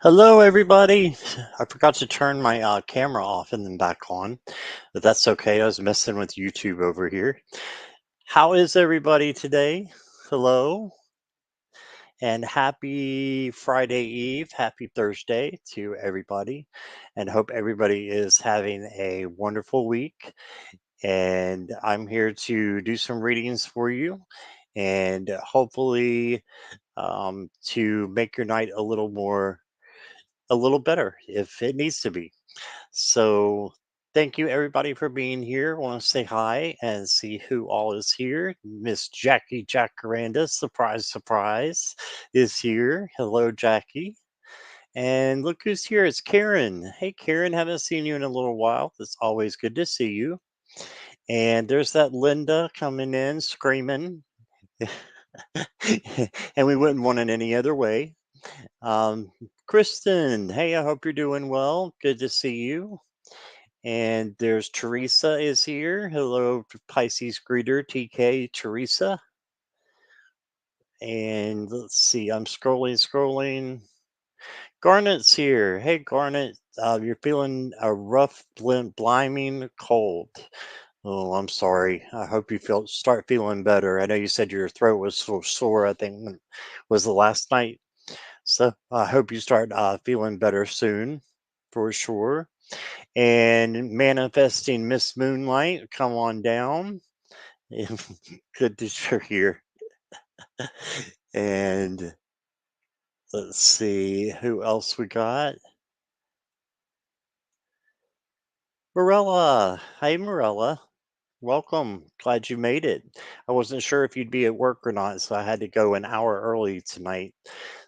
Hello, everybody. I forgot to turn my camera off and then back on, but that's okay. I was messing with YouTube over here. How is everybody today? Hello, and happy Friday Eve, happy Thursday to everybody, and hope everybody is having a wonderful week. And I'm here to do some readings for you, and hopefully to make your night a little better if it needs to be. So thank you everybody for being here. I want to say hi and see who all is here. Miss Jackie Jacaranda, surprise, surprise, is here. Hello, Jackie. And look who's here. It's Karen. Hey, Karen, haven't seen you in a little while. It's always good to see you. And there's that Linda coming in screaming. And we wouldn't want it any other way. Kristen, hey, I hope you're doing well. Good to see you. And there's Teresa is here. Hello, Pisces greeter, TK Teresa. And let's see, I'm scrolling. Garnet's here. Hey, Garnet, you're feeling a rough, bliming cold. Oh, I'm sorry. I hope you start feeling better. I know you said your throat was so sore. I think was the last night. So I hope you start feeling better soon, for sure. And manifesting Miss Moonlight, come on down. Good that you're here. And let's see who else we got. Morella. Hey, Morella. Welcome. Glad you made it. I wasn't sure if you'd be at work or not, so I had to go an hour early tonight.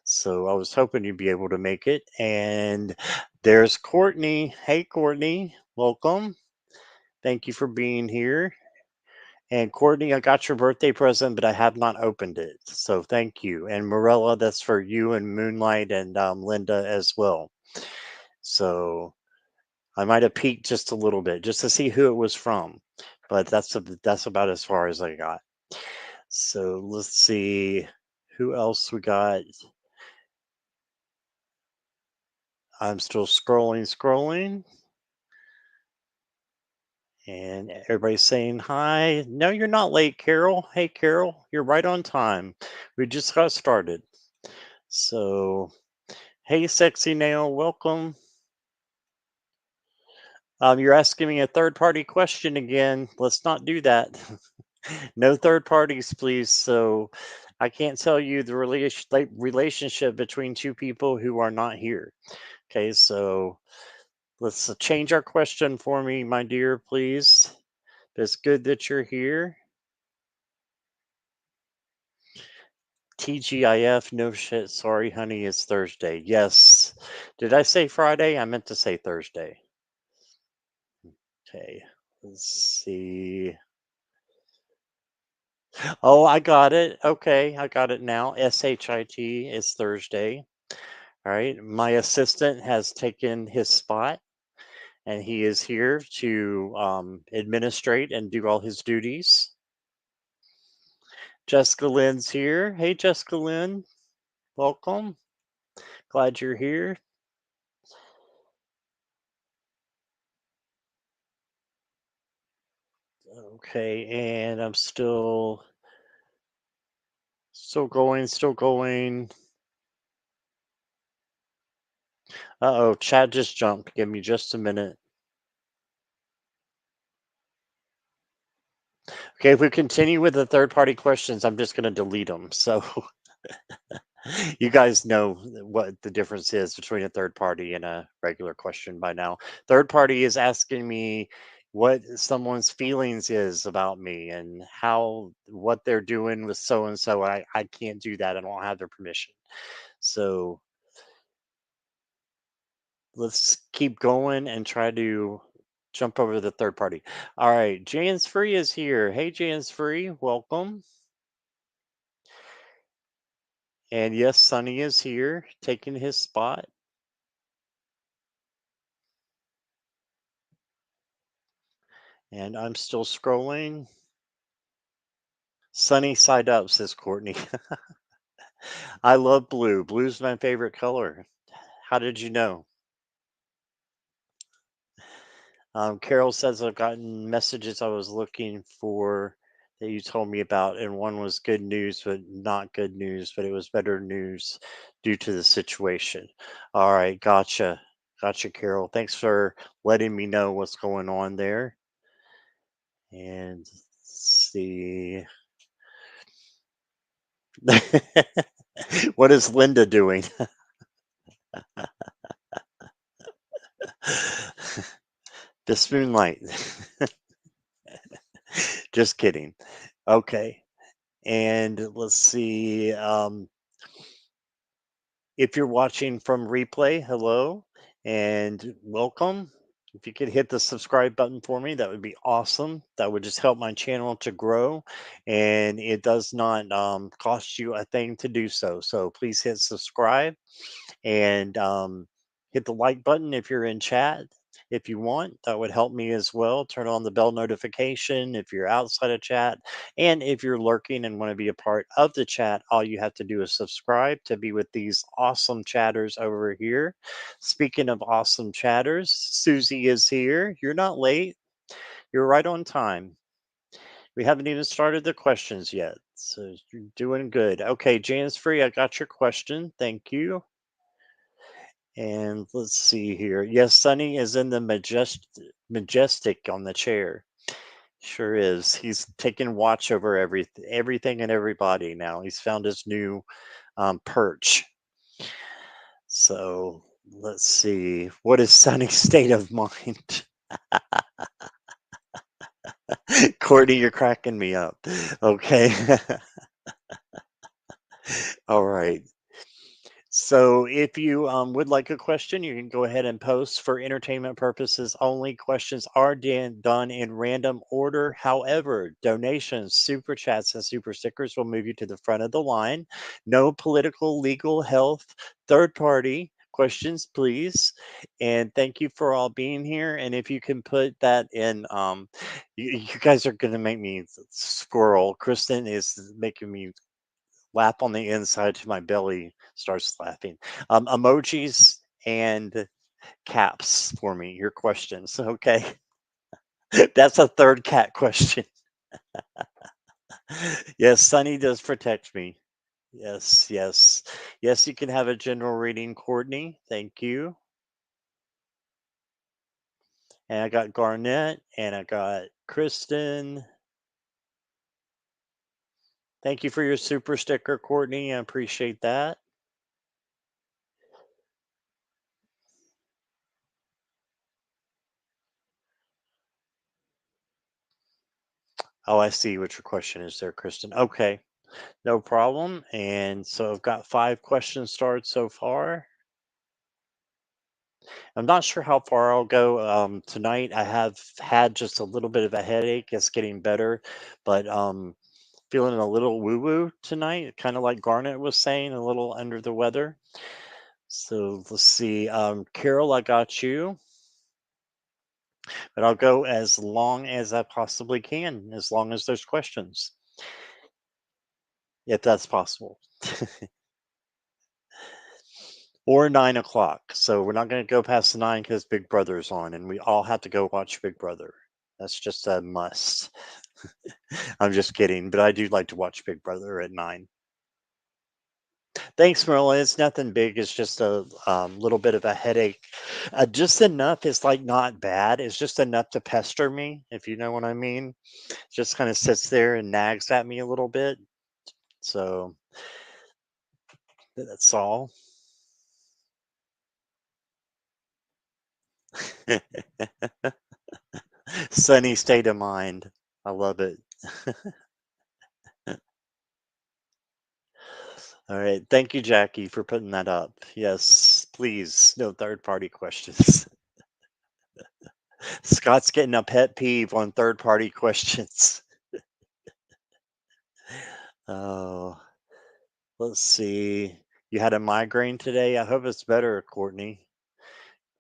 So I was hoping you'd be able to make it. And there's Courtney. Hey, Courtney. Welcome. Thank you for being here. And Courtney, I got your birthday present, but I have not opened it. So thank you. And Morella, that's for you and Moonlight and Linda as well. So I might have peeked just a little bit just to see who it was from, but that's about as far as I got. So let's see who else we got. I'm still scrolling, and everybody's saying hi. No, you're not late, Carol. Hey, Carol, you're right on time. We just got started. So, hey, sexy nail, welcome. You're asking me a third party question again. Let's not do that. No third parties, please. So, I can't tell you the relationship between two people who are not here. Okay, so let's change our question for me, my dear, please. It's good that you're here. TGIF, no shit. Sorry, honey, it's Thursday. Yes. Did I say Friday? I meant to say Thursday. Okay, let's see. Oh, I got it. Okay, I got it now. SHIT is Thursday. All right. My assistant has taken his spot and he is here to administrate and do all his duties. Jessica Lynn's here. Hey, Jessica Lynn. Welcome. Glad you're here. Okay. And I'm still going. Uh-oh. Chad just jumped. Give me just a minute. Okay. If we continue with the third party questions, I'm just going to delete them. So you guys know what the difference is between a third party and a regular question by now. Third party is asking me what someone's feelings is about me and how what they're doing with so and so. I can't do that. I don't have their permission. So let's keep going and try to jump over the third party. All right, Jan's Free is here. Hey, Jan's Free, welcome. And yes, Sunny is here, taking his spot. And I'm still scrolling. Sunny side up, says Courtney. I love blue. Blue's my favorite color. How did you know? Carol says I've gotten messages I was looking for that you told me about, and one was good news, but not good news, but it was better news due to the situation. All right, gotcha. Gotcha, Carol. Thanks for letting me know what's going on there. And let's see. What is Linda doing? This moonlight. Just kidding. Okay. And let's see. If you're watching from replay, hello and welcome. If you could hit the subscribe button for me, that would be awesome. That would just help my channel to grow, and it does not cost you a thing to do so. So please hit subscribe and hit the like button if you're in chat. If you want, that would help me as well. Turn on the bell notification if you're outside of chat. And if you're lurking and want to be a part of the chat, all you have to do is subscribe to be with these awesome chatters over here. Speaking of awesome chatters, Susie is here. You're not late, you're right on time. We haven't even started the questions yet. So you're doing good. Okay, Jan's free. I got your question. Thank you. And let's see here. Yes, Sunny is in the majestic on the chair. Sure is. He's taking watch over everything and everybody now. He's found his new perch. So let's see. What is Sunny's state of mind? Courtney, you're cracking me up. Okay. All right. So if you would like a question, you can go ahead and post for entertainment purposes only. Questions are done in random order. However, donations, super chats, and super stickers will move you to the front of the line. No political, legal, health, third party questions, please. And thank you for all being here. And if you can put that in, you guys are going to make me squirrel. Kristen is making me laugh on the inside to my belly starts laughing. Emojis and caps for me. Your questions, okay? That's a third cat question. Yes, Sunny does protect me. Yes, yes, yes. You can have a general reading, Courtney. Thank you. And I got Garnett, and I got Kristen. Thank you for your super sticker, Courtney. I appreciate that. Oh, I see what your question is there, Kristen. Okay. No problem. And so I've got 5 questions started so far. I'm not sure how far I'll go tonight. I have had just a little bit of a headache. It's getting better, but feeling a little woo woo tonight, kind of like Garnet was saying, a little under the weather. So let's see. Carol, I got you, but I'll go as long as I possibly can, as long as there's questions, if that's possible. Or 9 o'clock. So we're not going to go past the 9 because Big Brother's on, and we all have to go watch Big Brother. That's just a must. I'm just kidding, but I do like to watch Big Brother at 9. Thanks, Merlin. It's nothing big. It's just a little bit of a headache. Just enough. It's like not bad. It's just enough to pester me, if you know what I mean. Just kind of sits there and nags at me a little bit. So that's all. Sunny state of mind. I love it. All right. Thank you, Jackie, for putting that up. Yes, please. No third party questions. Scott's getting a pet peeve on third party questions. Oh, let's see. You had a migraine today? I hope it's better, Courtney.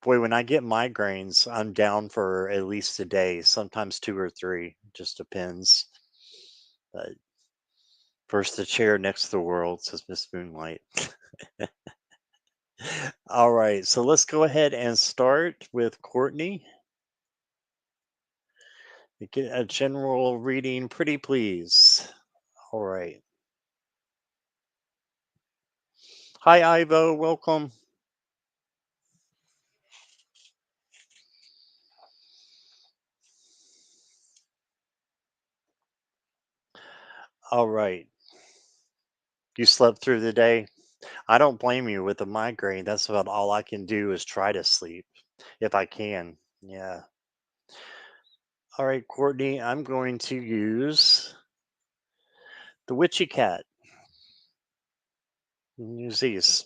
Boy, when I get migraines, I'm down for at least a day, sometimes 2 or 3. Just depends. But first, the chair next to the world, says Miss Moonlight. All right, so let's go ahead and start with Courtney. Get a general reading, pretty please. All right. Hi, Ivo. Welcome. All right. You slept through the day. I don't blame you with the migraine. That's about all I can do is try to sleep if I can. Yeah. All right, Courtney, I'm going to use the Witchy Cat. Use these.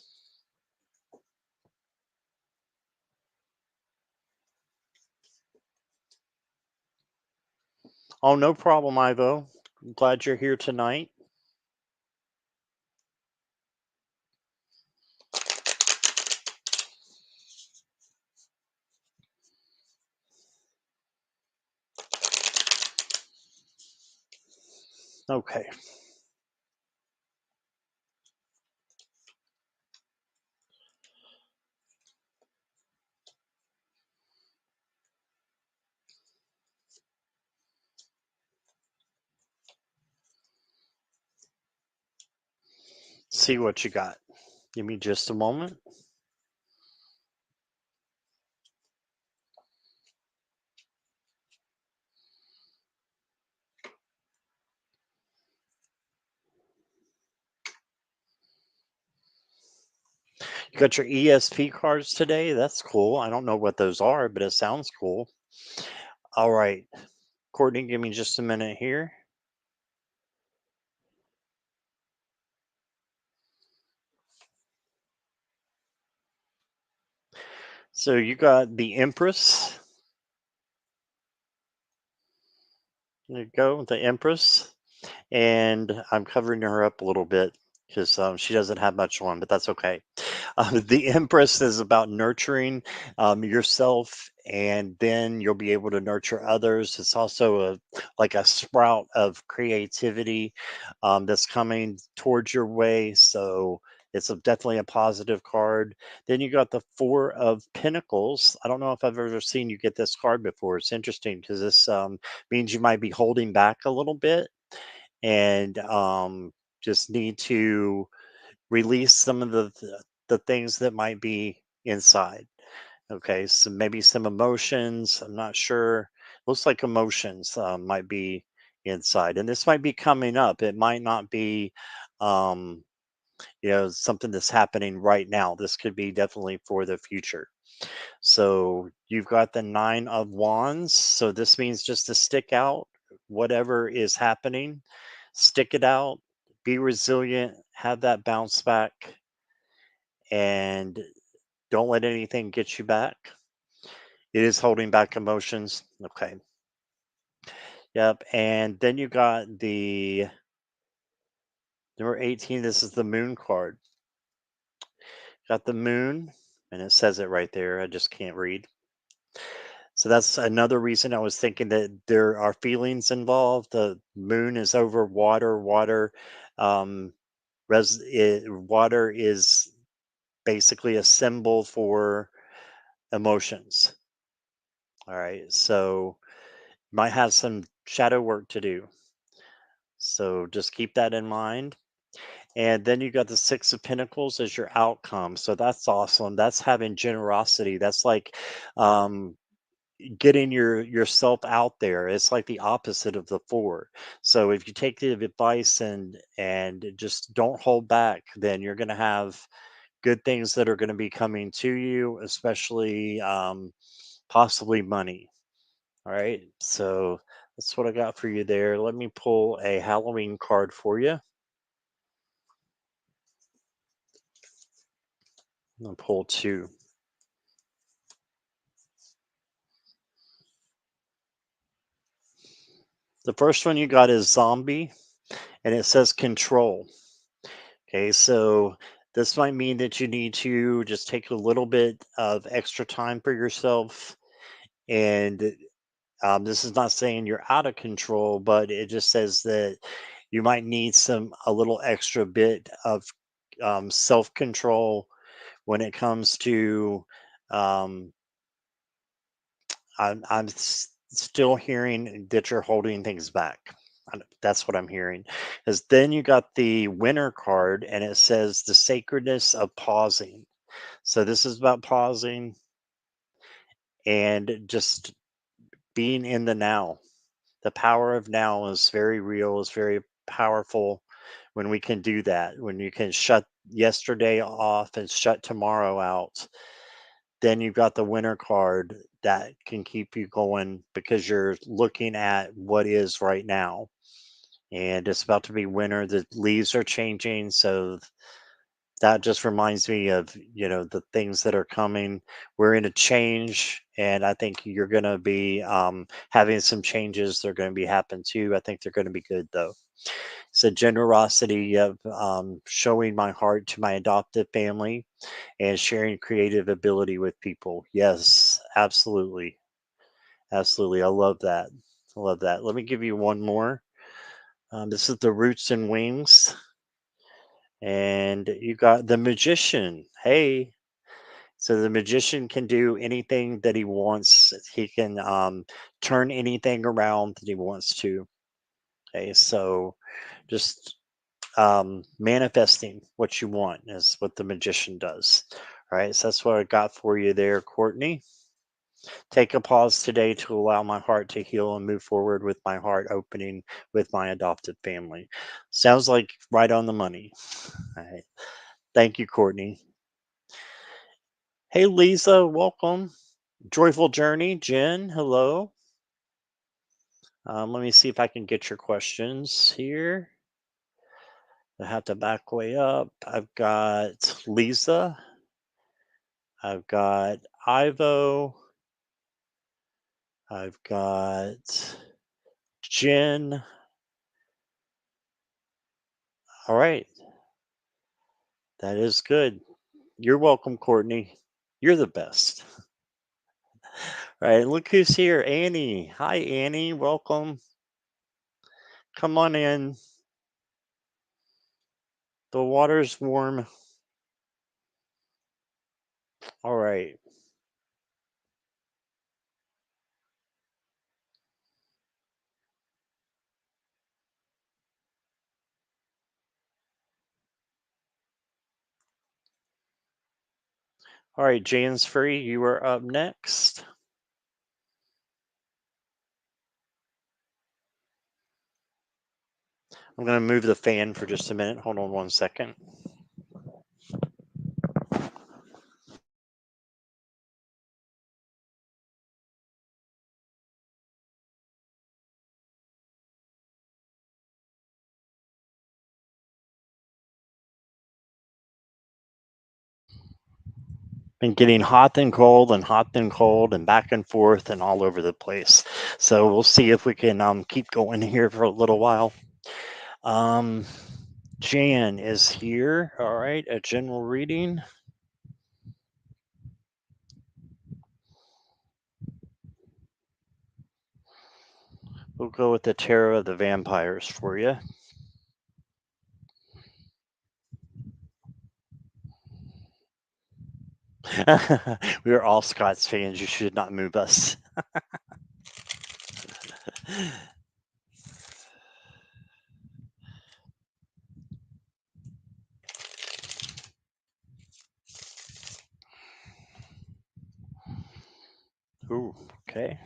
Oh, no problem, Ivo. I'm glad you're here tonight. Okay. See what you got. Give me just a moment. You got your ESP cards today? That's cool. I don't know what those are, but it sounds cool. All right. Courtney, give me just a minute here. So you got the Empress. There you go, the Empress. And I'm covering her up a little bit because she doesn't have much on, but that's okay. The Empress is about nurturing yourself, and then you'll be able to nurture others. It's also like a sprout of creativity that's coming towards your way. So it's definitely a positive card. Then you got the Four of Pentacles. I don't know if I've ever seen you get this card before. It's interesting because this means you might be holding back a little bit and just need to release some of the things that might be inside. Okay, so maybe some emotions. I'm not sure. Looks like emotions might be inside, and this might be coming up. It might not be, um, something that's happening right now. This could be definitely for the future. So you've got the Nine of Wands. So this means just to stick out, whatever is happening, stick it out, be resilient, have that bounce back, and don't let anything get you back. It is holding back emotions. Okay. Yep. And then you got the number 18. This is the moon card. Got the moon, and it says it right there. I just can't read. So that's another reason I was thinking that there are feelings involved. The moon is over water. Um, water is basically a symbol for emotions. All right, so might have some shadow work to do. So just keep that in mind. And then you got the Six of Pentacles as your outcome. So that's awesome. That's having generosity. That's like um, getting yourself out there. It's like the opposite of the four. So if you take the advice and just don't hold back, then you're going to have good things that are going to be coming to you, especially possibly money. All right, so that's what I got for you there. Let me pull a Halloween card for you. I'll pull two. The first one you got is zombie, and it says control. Okay, so this might mean that you need to just take a little bit of extra time for yourself. And this is not saying you're out of control, but it just says that you might need a little extra bit of self control when it comes to um, still hearing that you're holding things back. That's what I'm hearing. Because then you got the winner card, and it says the sacredness of pausing. So this is about pausing and just being in the now. The power of now is very real. Is very powerful when we can do that. When you can shut yesterday off and shut tomorrow out, then you've got the winner card that can keep you going because you're looking at what is right now, and it's about to be winter. The leaves are changing, so that just reminds me of the things that are coming. We're in a change, and I think you're going to be having some changes. They're going to be happen too. I think they're going to be good though. So generosity of showing my heart to my adoptive family and sharing creative ability with people. Yes, absolutely. Absolutely. I love that. I love that. Let me give you one more. This is the roots and wings. And you got the magician. Hey. So the magician can do anything that he wants. He can turn anything around that he wants to. Okay. So just manifesting what you want is what the magician does. All right. So that's what I got for you there, Courtney. Take a pause today to allow my heart to heal and move forward with my heart opening with my adopted family. Sounds like right on the money. All right. Thank you, Courtney. Hey, Lisa, welcome. Joyful Journey, Jen, hello. Let me see if I can get your questions here. I have to back way up. I've got Lisa. I've got Ivo. I've got Jen. All right. That is good. You're welcome, Courtney. You're the best. All right. Look who's here. Annie. Hi, Annie. Welcome. Come on in. The water's warm. All right. All right. Jane's free. You are up next. I'm going to move the fan for just a minute. Hold on one second. Been getting hot and cold and back and forth and all over the place. So we'll see if we can keep going here for a little while. Um, Jan is here. All right, a general reading. We'll go with the Tarot of the Vampires for you. We are all Scots fans. You should not move us. Ooh, okay.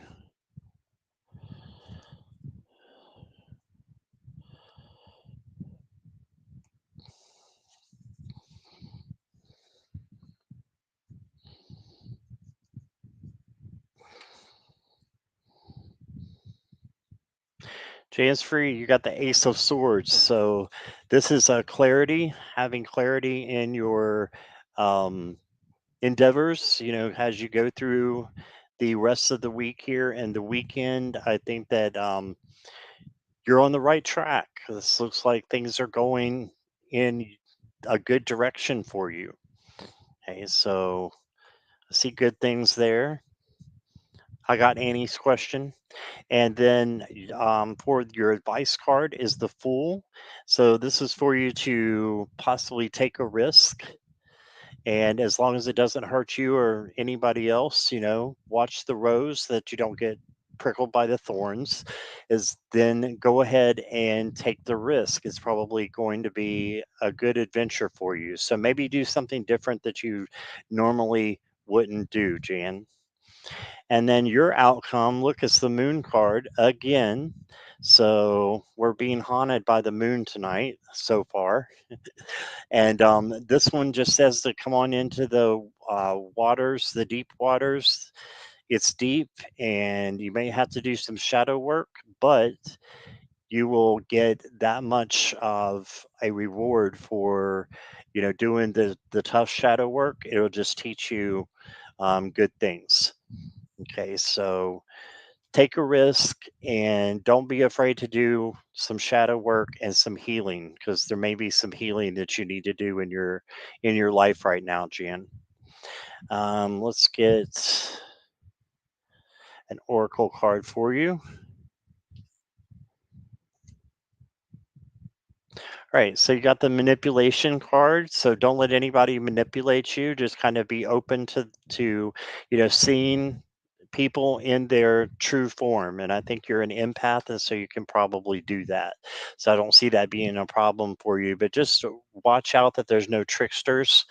James Free, you got the Ace of Swords. So this is clarity, having clarity in your um, endeavors, as you go through the rest of the week here and the weekend. I think that you're on the right track. This looks like things are going in a good direction for you. Okay, so I see good things there. I got Annie's question. And then for your advice card is the Fool. So this is for you to possibly take a risk And as long as it doesn't hurt you or anybody else, watch the rose that you don't get prickled by the thorns, is then go ahead and take the risk. It's probably going to be a good adventure for you. So maybe do something different that you normally wouldn't do, Jan. And then your outcome, look, it's the moon card again. So we're being haunted by the moon tonight so far. And this one just says to come on into the waters, the deep waters. It's deep and you may have to do some shadow work, but you will get that much of a reward for, doing the tough shadow work. It'll just teach you good things. Okay, so take a risk and don't be afraid to do some shadow work and some healing, because there may be some healing that you need to do in your life right now, Jan. Let's get an oracle card for you. All right, so you got the manipulation card. So don't let anybody manipulate you. Just kind of be open to seeing people in their true form. And I think you're an empath, and so you can probably do that. So I don't see that being a problem for you. But just watch out that there's no tricksters,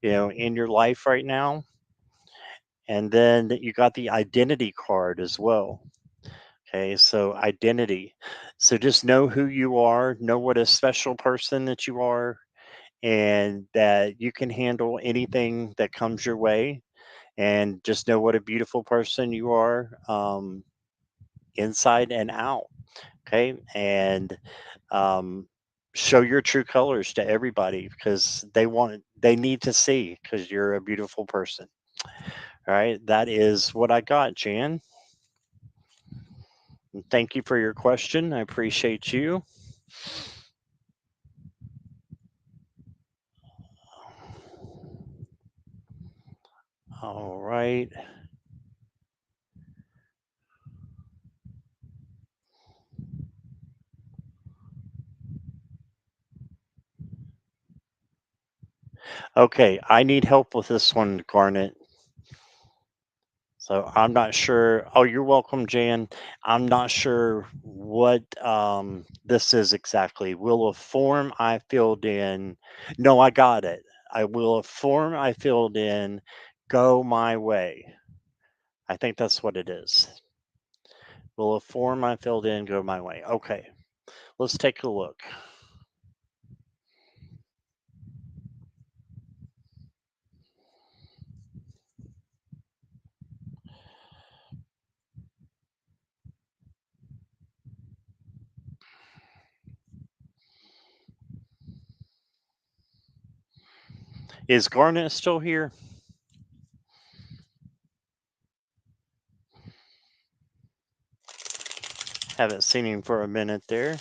in your life right now. And then you got the identity card as well. Okay, so identity. So just know who you are, know what a special person that you are, and that you can handle anything that comes your way. And just know what a beautiful person you are, inside and out. Okay, and um, show your true colors to everybody, because they need to see, because you're a beautiful person. All right, that is what I got, Jan. And thank you for your question. I appreciate you. All right. Okay, I need help with this one, Garnet. So I'm not sure. Oh, you're welcome, Jan. I'm not sure what this is exactly. Will a form I filled in? No, I got it. I will a form I filled in go my way. I think that's what it is. Will a form I filled in go my way? Okay, let's take a look. Is Garnet still here? Haven't seen him for a minute there.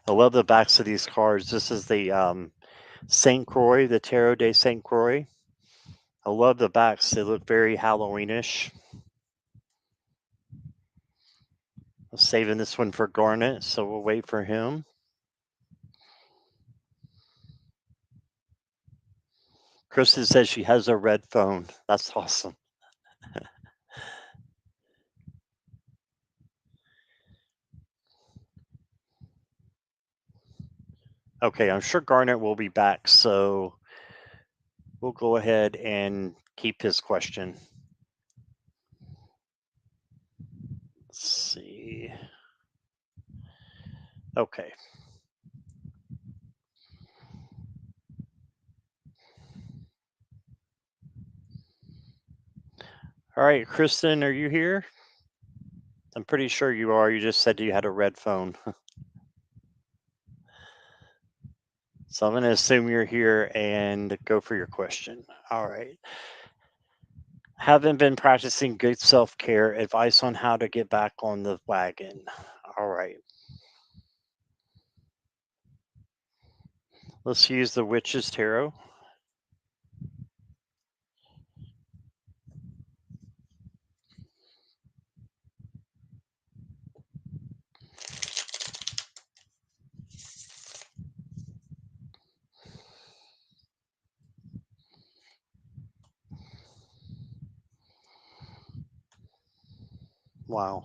I love the backs of these cards. This is the St. Croix, the Tarot de St. Croix. I love the backs. They look very Halloweenish. I'm saving this one for Garnet, so we'll wait for him. Kristen says she has a red phone. That's awesome. Okay, I'm sure Garnet will be back, so we'll go ahead and keep his question. Let's see. Okay. All right, Kristen, are you here? I'm pretty sure you are. You just said you had a red phone. So I'm going to assume you're here and go for your question. All right. Haven't been practicing good self care. Advice on how to get back on the wagon. All right. Let's use the Witch's Tarot. Wow.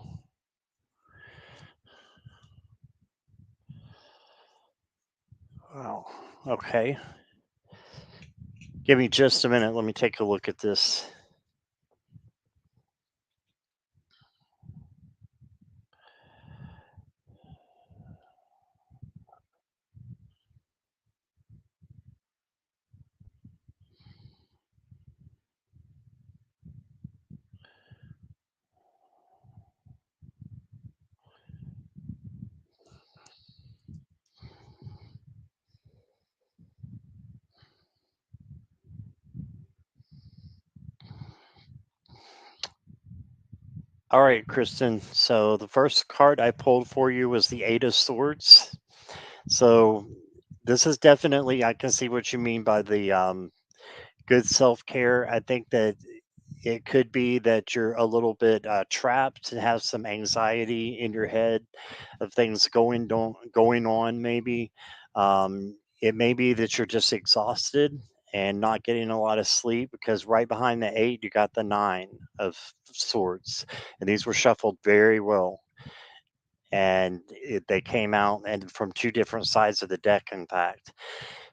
Wow. Okay. Give me just a minute. Let me take a look at this. All right, Kristen. So the first card I pulled for you was the Eight of Swords. So this is definitely, I can see what you mean by the good self care. I think that it could be that you're a little bit trapped and have some anxiety in your head of things going on. Maybe it may be that you're just exhausted and not getting a lot of sleep because right behind the eight you got the nine of swords, and these were shuffled very well, and they came out and from two different sides of the deck, in fact.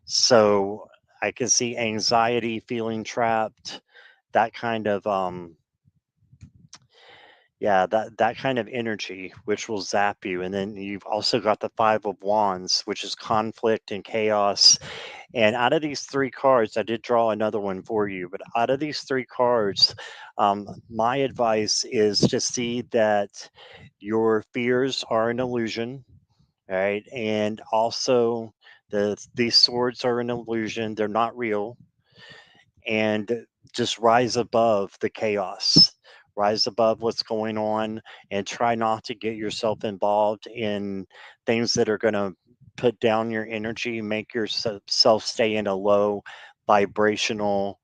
So I can see anxiety, feeling trapped, that kind of yeah, that kind of energy which will zap you. And then you've also got the five of wands, which is conflict and chaos. And out of these three cards, I did draw another one for you, but out of these three cards, my advice is to see that your fears are an illusion, right? And also these swords are an illusion, they're not real, and just rise above the chaos, rise above what's going on, and try not to get yourself involved in things that are going to put down your energy, make yourself stay in a low vibrational,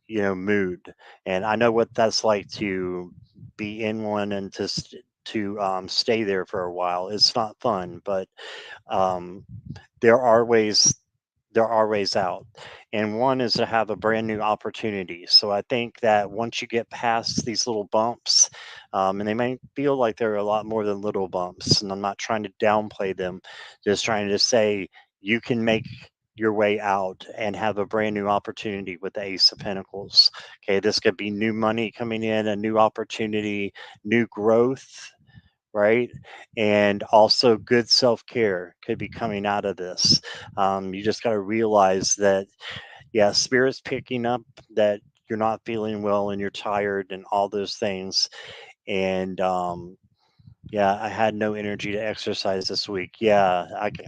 mood. And I know what that's like to be in one and to stay there for a while. It's not fun, but um, there are ways there are ways out, and one is to have a brand new opportunity. So I think that once you get past these little bumps, and they may feel like they're a lot more than little bumps, and I'm not trying to downplay them, just trying to say you can make your way out and have a brand new opportunity with the Ace of Pentacles. Okay, this could be new money coming in, a new opportunity, new growth, right? And also good self care could be coming out of this. You just got to realize that, yeah, spirit's picking up that you're not feeling well and you're tired and all those things. And yeah, I had no energy to exercise this week. Yeah,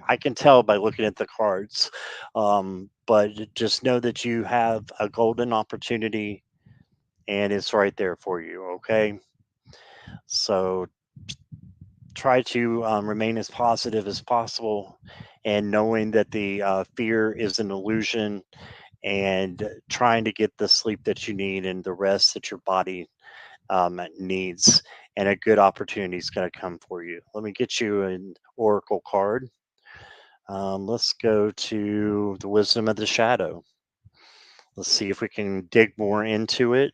I can tell by looking at the cards. But just know that you have a golden opportunity and it's right there for you. Okay. So try to remain as positive as possible and knowing that the fear is an illusion, and trying to get the sleep that you need and the rest that your body needs, and a good opportunity is going to come for you. Let me get you an oracle card. Let's go to the wisdom of the shadow. Let's see if we can dig more into it.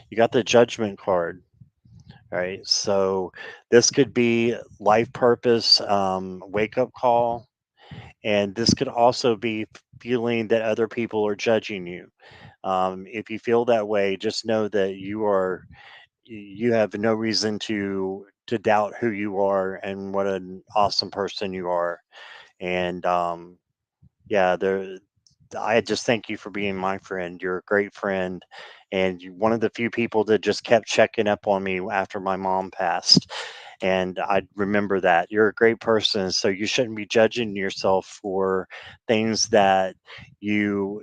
You got the judgment card. Right. So this could be life purpose, wake up call. And this could also be feeling that other people are judging you. If you feel that way, just know that you have no reason to doubt who you are and what an awesome person you are. And yeah, there. I just thank you for being my friend. You're a great friend, and you're one of the few people that just kept checking up on me after my mom passed. And I remember that you're a great person, so you shouldn't be judging yourself for things that you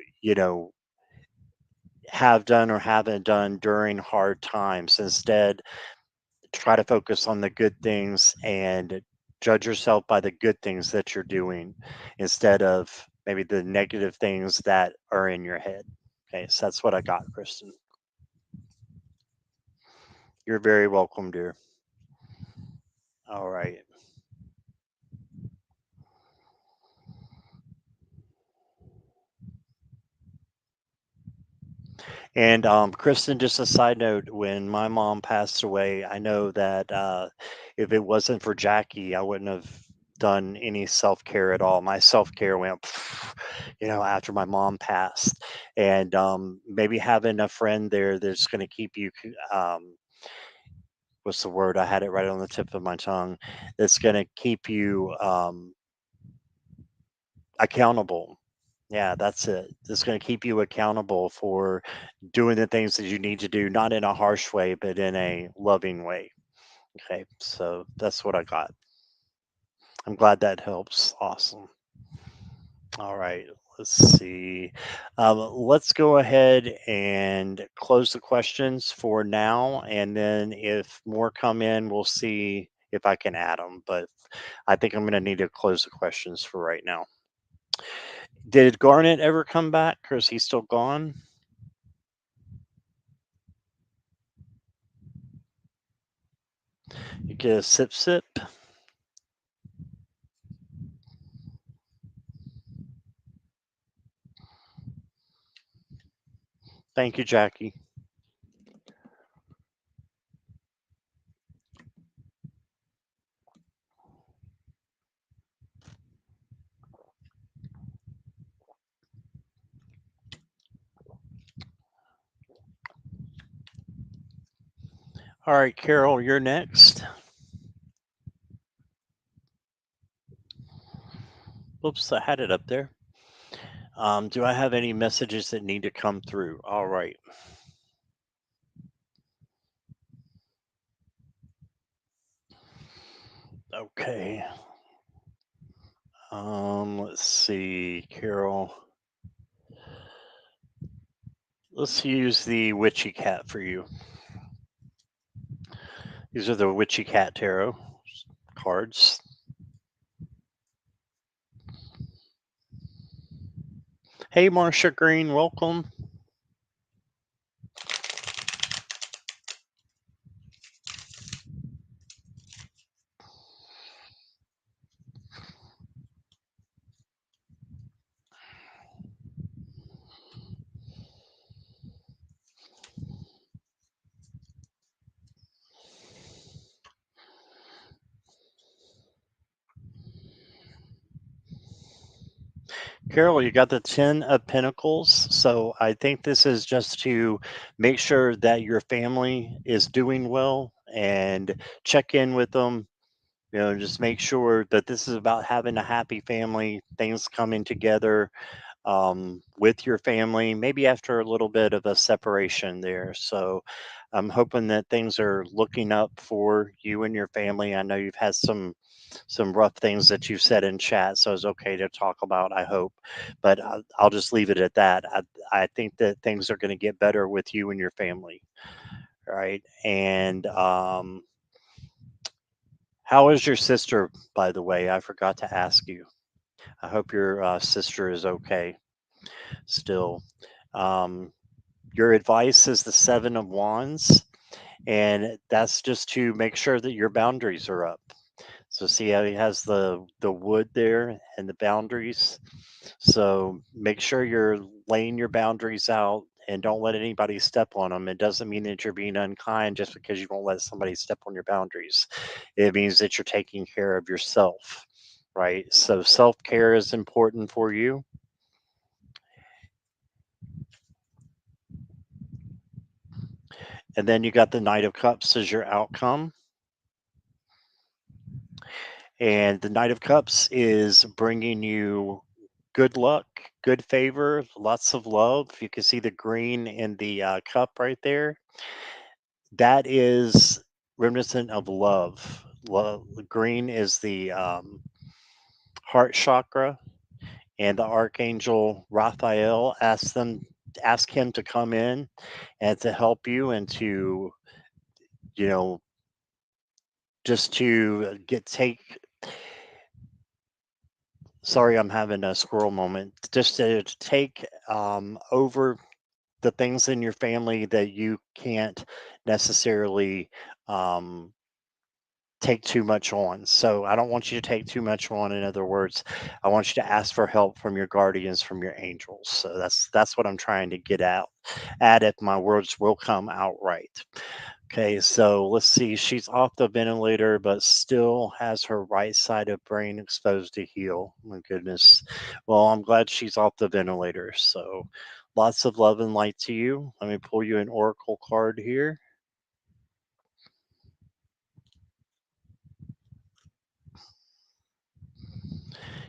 have done or haven't done during hard times. Instead, try to focus on the good things and judge yourself by the good things that you're doing instead of maybe the negative things that are in your head. Okay, so that's what I got, Kristen. You're very welcome, dear. All right. And Kristen, just a side note, when my mom passed away, I know that if it wasn't for Jackie, I wouldn't have done any self care at all. My self care went, after my mom passed. And maybe having a friend there that's going to keep you, what's the word? I had it right on the tip of my tongue. That's going to keep you accountable. Yeah, that's it. It's going to keep you accountable for doing the things that you need to do, not in a harsh way, but in a loving way. Okay, so that's what I got. I'm glad that helps. Awesome. All right, let's see. Let's go ahead and close the questions for now, and then if more come in, we'll see if I can add them. But I think I'm going to need to close the questions for right now. Did Garnet ever come back, or is he still gone? You get a sip sip. Thank you, Jackie. All right, Carol, you're next. Oops, I had it up there. Do I have any messages that need to come through? All right. Okay. Let's see, Carol. Let's use the Witchy Cat for you. These are the Witchy Cat Tarot cards. Hey, Marsha Green, welcome. Carol, you got the 10 of Pentacles. So I think this is just to make sure that your family is doing well and check in with them. Just make sure that this is about having a happy family, things coming together with your family, maybe after a little bit of a separation there. So I'm hoping that things are looking up for you and your family. I know you've had some rough things that you've said in chat, so it's okay to talk about, I hope. But I'll just leave it at that. I think that things are going to get better with you and your family, right? And how is your sister, by the way? I forgot to ask you. I hope your sister is okay still. Um, your advice is the Seven of Wands, and that's just to make sure that your boundaries are up. So see how he has the wood there and the boundaries. So make sure you're laying your boundaries out and don't let anybody step on them. It doesn't mean that you're being unkind just because you won't let somebody step on your boundaries. It means that you're taking care of yourself, right? So self care is important for you. And then you got the Knight of Cups as your outcome. And the Knight of Cups is bringing you good luck, good favor, lots of love. You can see the green in the cup right there. That is reminiscent of love. Love. Green is the heart chakra, and the archangel Raphael ask him to come in and to help you and to you know just to get take sorry, I'm having a squirrel moment. Just to take over the things in your family that you can't necessarily take too much on. So I don't want you to take too much on. In other words, I want you to ask for help from your guardians, from your angels. So that's what I'm trying to get out at if my words will come out right. Okay, so let's see. She's off the ventilator, but still has her right side of brain exposed to heal. My goodness. Well, I'm glad she's off the ventilator. So lots of love and light to you. Let me pull you an oracle card here.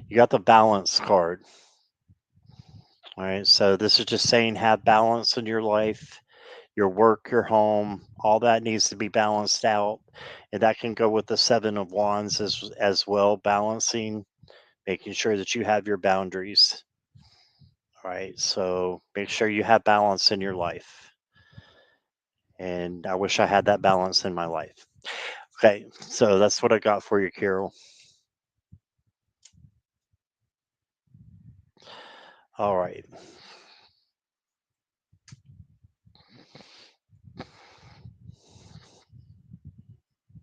You got the balance card. All right, so this is just saying have balance in your life, your work, your home, all that needs to be balanced out. And that can go with the 7 of Wands as well, balancing, making sure that you have your boundaries. All right, so make sure you have balance in your life. And I wish I had that balance in my life. Okay, so that's what I got for you, Carol. All right.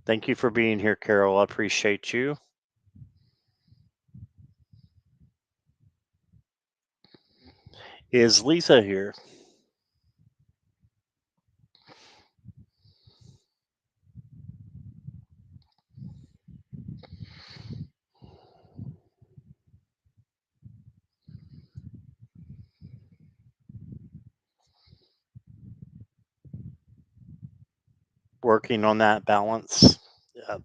Thank you for being here, Carol. I appreciate you. Is Lisa here? Working on that balance. Yeah.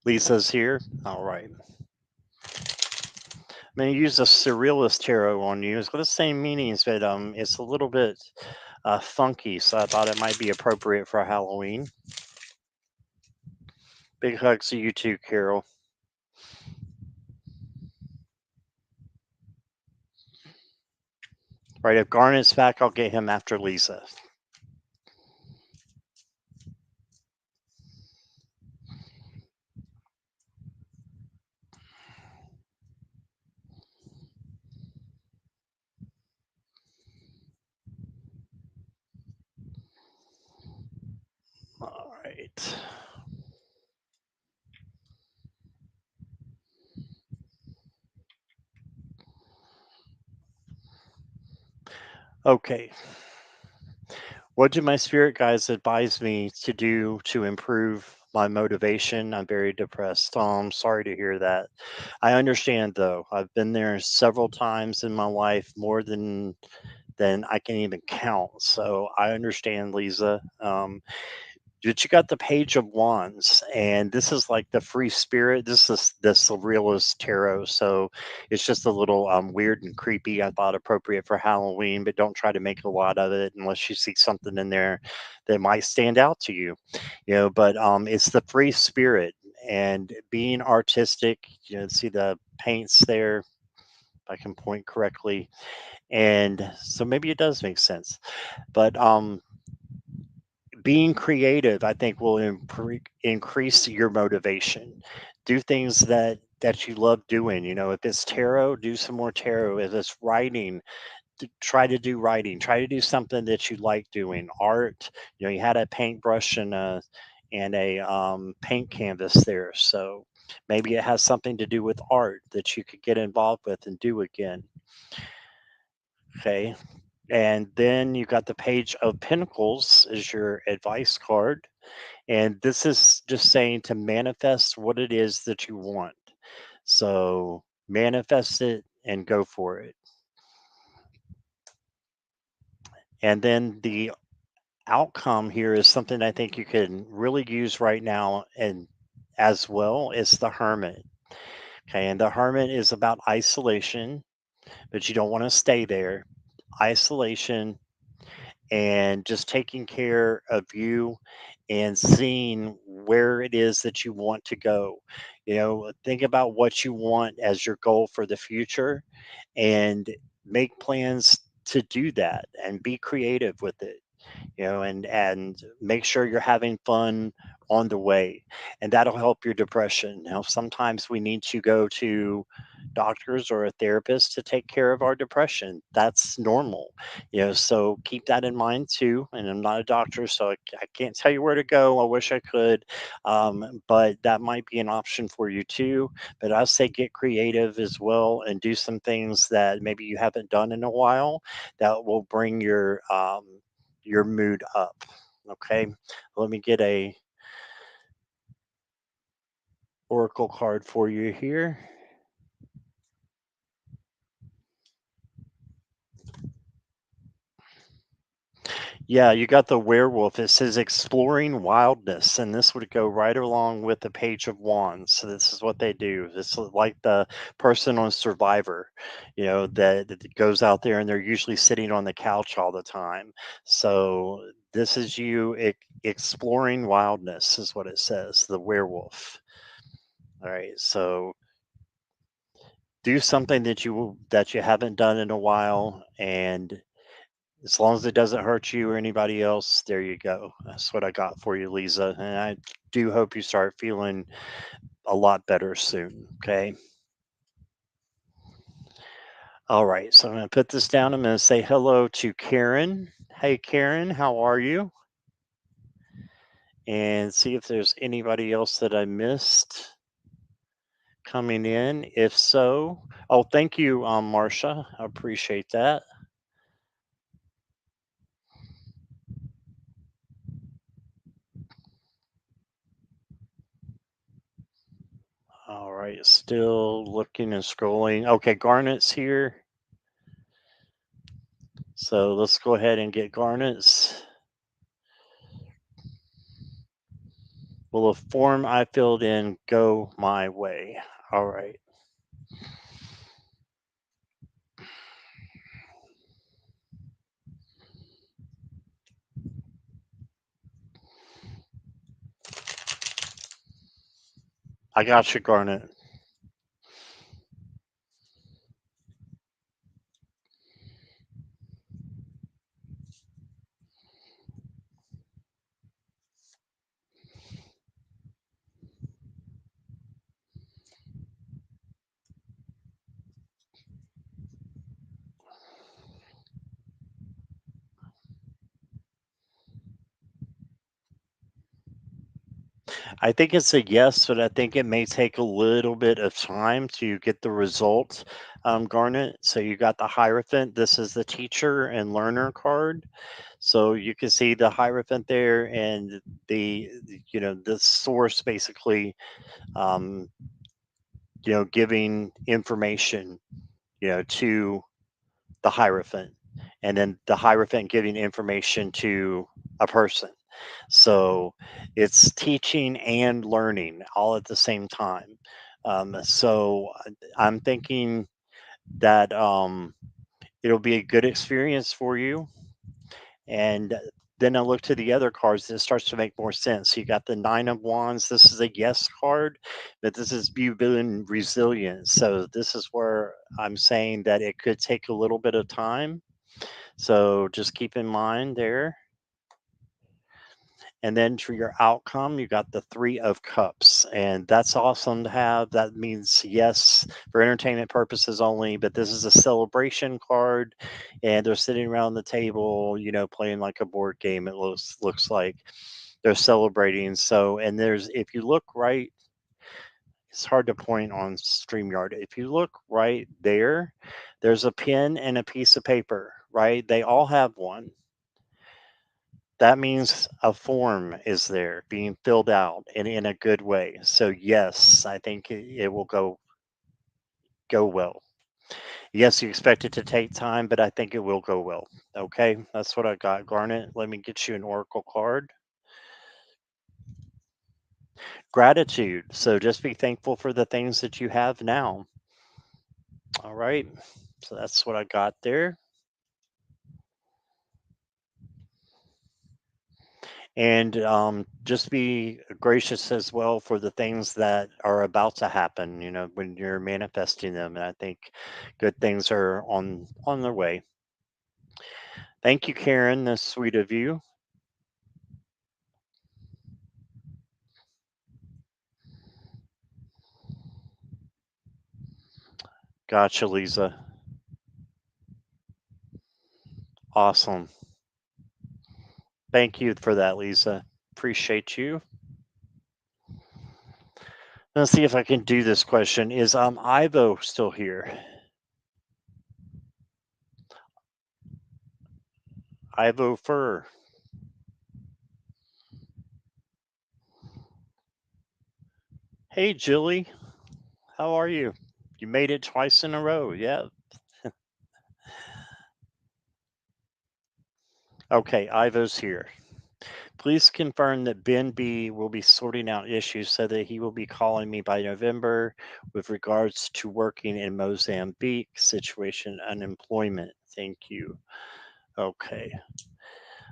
Lisa's here. All right. I'm going to use a Surrealist Tarot on you. It's got the same meanings, but it's a little bit funky, so I thought it might be appropriate for Halloween. Big hugs to you too, Carol. Right, if Garnet's back, I'll get him after Lisa. All right. Okay. What do my spirit guides advise me to do to improve my motivation? I'm very depressed. Oh, I'm sorry to hear that. I understand though. I've been there several times in my life, more than I can even count. So I understand, Lisa. But you got the Page of Wands, and this is like the free spirit. This is the Surrealist Tarot, so it's just a little weird and creepy. I thought appropriate for Halloween, but don't try to make a lot of it unless you see something in there that might stand out to you. You know, but it's the free spirit and being artistic. You know, see the paints there. If I can point correctly, and so maybe it does make sense. But being creative, I think, will increase your motivation. Do things that you love doing. You know, if it's tarot, do some more tarot. If it's writing, try to do writing. Try to do something that you like doing. Art. You know, you had a paintbrush and a paint canvas there, so maybe it has something to do with art that you could get involved with and do again. Okay. And then you got the Page of Pentacles is your advice card. And this is just saying to manifest what it is that you want. So manifest it and go for it. And then the outcome here is something I think you can really use right now and as well is the Hermit. Okay, and the Hermit is about isolation, but you don't want to stay there. Isolation and just taking care of you and seeing where it is that you want to go. You know, think about what you want as your goal for the future and make plans to do that and be creative with it, you know, and make sure you're having fun on the way, and that'll help your depression. Now, sometimes we need to go to doctors or a therapist to take care of our depression. That's normal, so keep that in mind too. And I'm not a doctor, so I can't tell you where to go. I wish I could, but that might be an option for you too. But I say get creative as well and do some things that maybe you haven't done in a while that will bring your mood up. Okay, let me get a oracle card for you here. Yeah, you got the werewolf. It says exploring wildness, and this would go right along with the page of wands. So this is what they do. This is like the person on Survivor, that goes out there and they're usually sitting on the couch all the time. So this is you exploring wildness, is what it says. The werewolf. All right, so do something that you haven't done in a while, and as long as it doesn't hurt you or anybody else, there you go. That's what I got for you, Lisa. And I do hope you start feeling a lot better soon. Okay. All right. So I'm going to put this down. I'm going to say hello to Karen. Hey, Karen, how are you? And see if there's anybody else that I missed coming in. If so, oh, thank you, Marcia. I appreciate that. All right. Still looking and scrolling. Okay. Garnet's here. So let's go ahead and get Garnet's. Will the form I filled in go my way? All right. I got you, Garnet. I think it's a yes, but I think it may take a little bit of time to get the result, Garnet. So you got the Hierophant. This is the teacher and learner card. So you can see the Hierophant there, and the source basically, um, giving information, to the Hierophant, and then the Hierophant giving information to a person. So it's teaching and learning all at the same time. So I'm thinking that it'll be a good experience for you. And then I look to the other cards and it starts to make more sense. You got the Nine of Wands. This is a yes card, but this is you building resilience. So this is where I'm saying that it could take a little bit of time. So just keep in mind there. And then for your outcome, you got the Three of Cups. And that's awesome to have. That means, yes, for entertainment purposes only, but this is a celebration card. And they're sitting around the table, playing like a board game, it looks like they're celebrating. So, and if you look right, it's hard to point on StreamYard. If you look right there, there's a pen and a piece of paper, right? They all have one. That means a form is there being filled out and in a good way. So yes, I think it will go well. Yes, you expect it to take time, but I think it will go well. Okay, that's what I got, Garnet. Let me get you an oracle card. Gratitude. So just be thankful for the things that you have now. All right. So that's what I got there. And just be gracious as well for the things that are about to happen, when you're manifesting them. And I think good things are on their way. Thank you, Karen. That's sweet of you. Gotcha, Lisa. Awesome. Thank you for that, Lisa. Appreciate you. Let's see if I can do this question. Is Ivo still here? Ivo Fur. Hey, Jilly. How are you? You made it twice in a row. Yeah. Okay, Ivo's here. Please confirm that Ben B will be sorting out issues so that he will be calling me by November with regards to working in Mozambique situation unemployment. Thank you. Okay.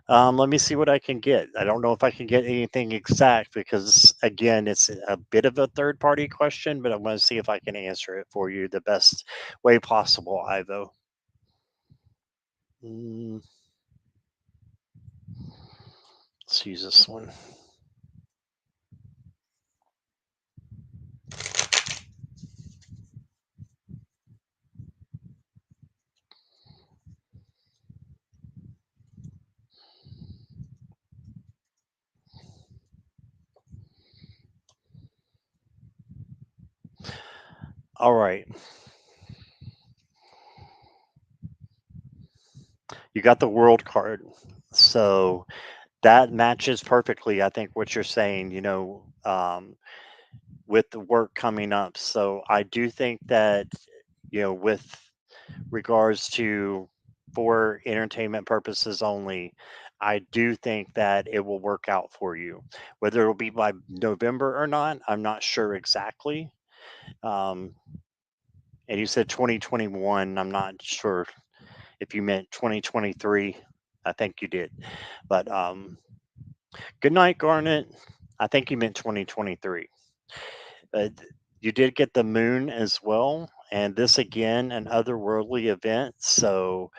Let me see what I can get. I don't know if I can get anything exact because, again, it's a bit of a third party question, but I want to see if I can answer it for you the best way possible, Ivo. Mm, let's use this one. All right. You got the world card. So that matches perfectly, I think, what you're saying, with the work coming up. So I do think that, with regards to for entertainment purposes only, I do think that it will work out for you. Whether it'll be by November or not, I'm not sure exactly. Um, and you said 2021. I'm not sure if you meant 2023. I think you did. But good night, Garnet. I think you meant 2023. But you did get the moon as well. And this again, an otherworldly event. So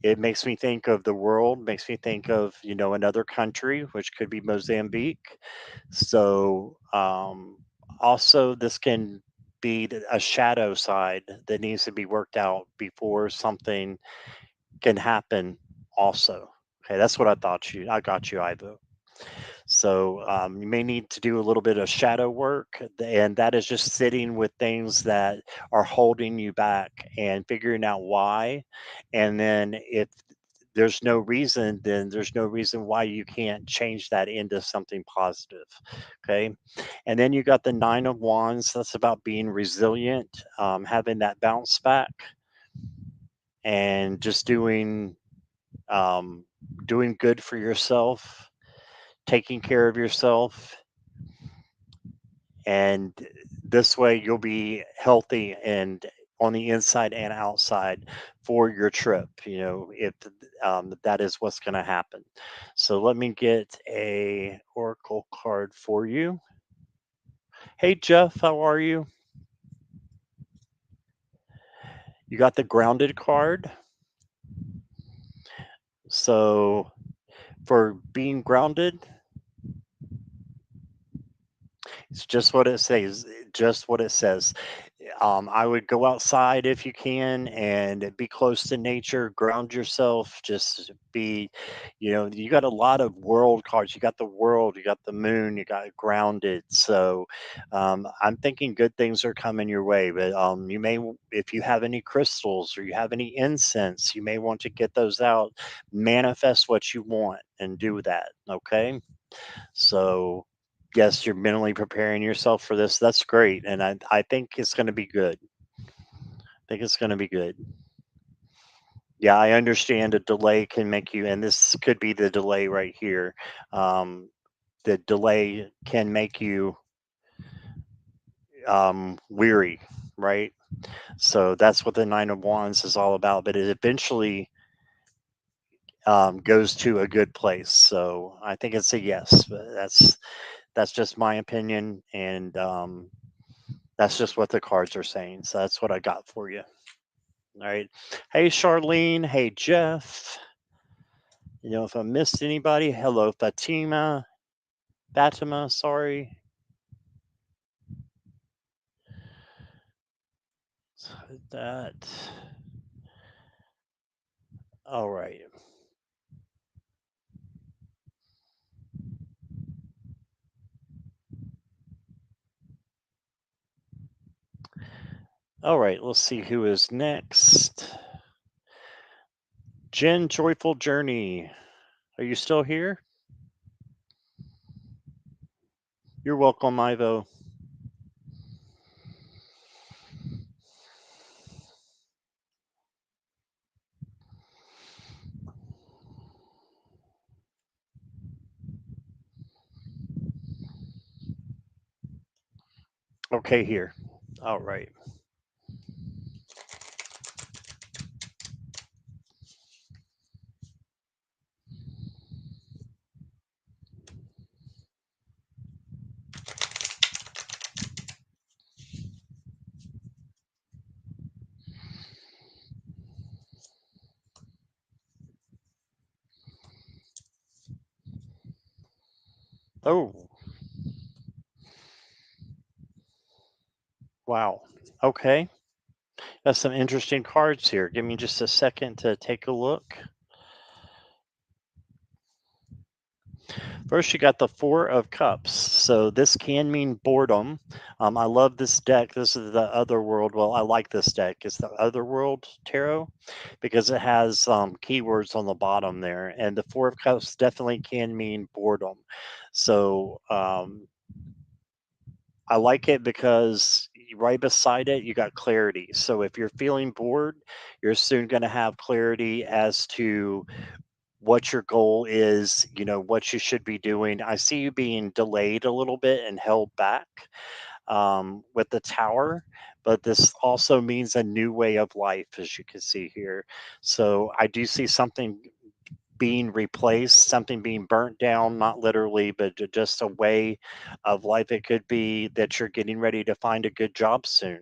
it makes me think of the world, makes me think of, another country, which could be Mozambique. So also, this can be a shadow side that needs to be worked out before something can happen also. Okay, that's what I got you, Ivo. So you may need to do a little bit of shadow work, and that is just sitting with things that are holding you back and figuring out why. And then if there's no reason, then there's no reason why you can't change that into something positive. Okay. And then you got the Nine of Wands. That's about being resilient, having that bounce back, and just um, doing good for yourself, taking care of yourself, and this way you'll be healthy and on the inside and outside for your trip, if that is what's going to happen. So let me get a oracle card for you. Hey, Jeff, how are you? You got the grounded card. So for being grounded, it's just what it says. Just what it says. I would go outside if you can and be close to nature, ground yourself, just be, you got a lot of world cards. You got the world, you got the moon, you got grounded. So I'm thinking good things are coming your way. But if you have any crystals or you have any incense, you may want to get those out, manifest what you want and do that. Okay. So, yes, you're mentally preparing yourself for this. That's great. And I think it's going to be good. I think it's going to be good. Yeah, I understand a delay can make you, and this could be the delay right here. Um, the delay can make you weary, right? So that's what the Nine of Wands is all about. But it eventually goes to a good place. So I think it's a yes. But that's just my opinion, and that's just what the cards are saying. So that's what I got for you. All right. Hey, Charlene. Hey, Jeff. If I missed anybody, hello, Fatima. Fatima, sorry. That. All right. All right. Let's see who is next. Jen Joyful Journey. Are you still here? You're welcome, Ivo. Okay, here. All right. Oh, wow. Okay. That's some interesting cards here. Give me just a second to take a look. First, you got the Four of Cups. So this can mean boredom. I love this deck. This is the Otherworld. Well, I like this deck. It's the Otherworld Tarot because it has keywords on the bottom there. And the Four of Cups definitely can mean boredom. So I like it because right beside it, you got clarity. So if you're feeling bored, you're soon going to have clarity as to what your goal is, what you should be doing. I see you being delayed a little bit and held back with the tower, but this also means a new way of life, as you can see here. So I do see something being replaced, something being burnt down, not literally, but just a way of life. It could be that you're getting ready to find a good job soon.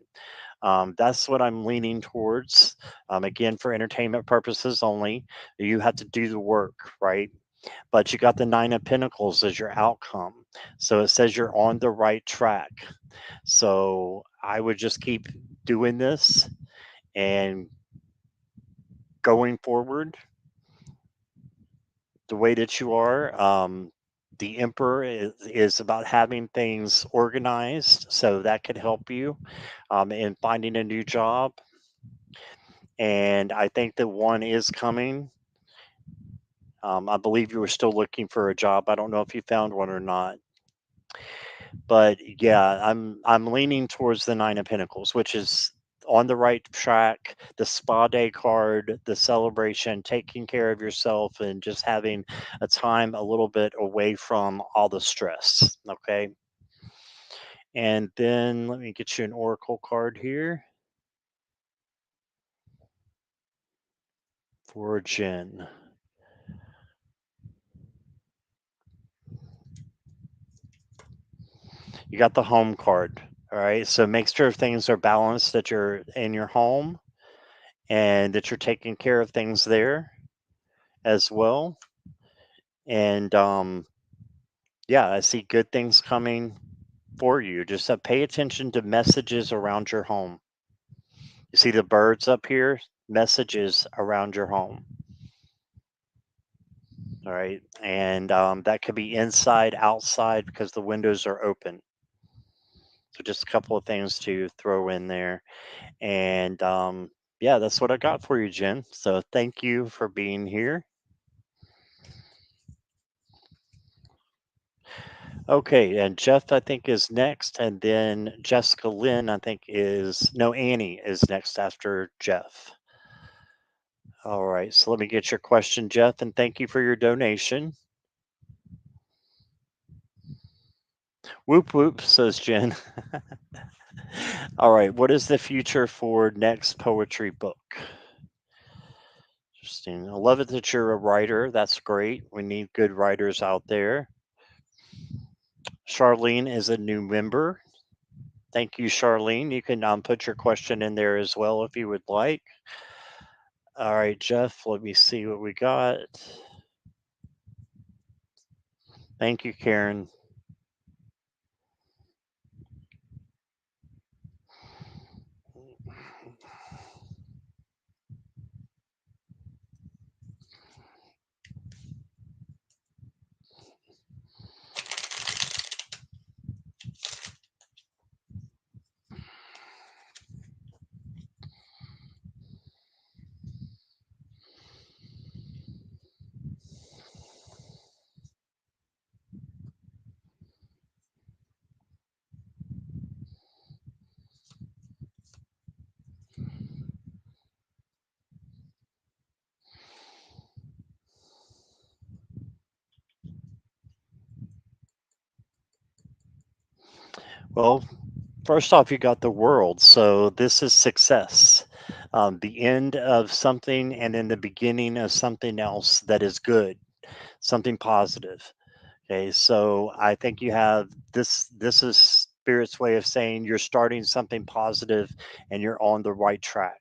That's what I'm leaning towards. Again, for entertainment purposes only, you have to do the work, right? But you got the Nine of Pentacles as your outcome. So it says you're on the right track. So I would just keep doing this and going forward the way that you are. The Emperor is about having things organized, so that could help you in finding a new job. And I think that one is coming. I believe you were still looking for a job. I don't know if you found one or not, but yeah, I'm leaning towards the Nine of Pentacles, which is on the right track. The spa day card, the celebration, taking care of yourself, and just having a time a little bit away from all the stress. Okay, and then let me get you an oracle card here for Jen. You got the home card. All right, so make sure things are balanced, that you're in your home and that you're taking care of things there as well. And yeah, I see good things coming for you. Just pay attention to messages around your home. You see the birds up here? Messages around your home. All right. And that could be inside, outside, because the windows are open. So just a couple of things to throw in there. And yeah, that's what I got for you, Jen. So thank you for being here. Okay, and Jeff, I think, is next, and then Jessica Lynn, I think, is no, Annie is next after Jeff. All right, so let me get your question, Jeff, and thank you for your donation. Whoop whoop, says Jen. All right, what is the future for next poetry book? Interesting. I love it that you're a writer. That's great. We need good writers out there. Charlene is a new member. Thank you, Charlene. You can put your question in there as well if you would like. All right, Jeff, let me see what we got. Thank you, Karen. Well, first off, you got the world. So this is success. The end of something and then the beginning of something else that is good, something positive. Okay, so I think you have this is spirit's way of saying you're starting something positive and you're on the right track.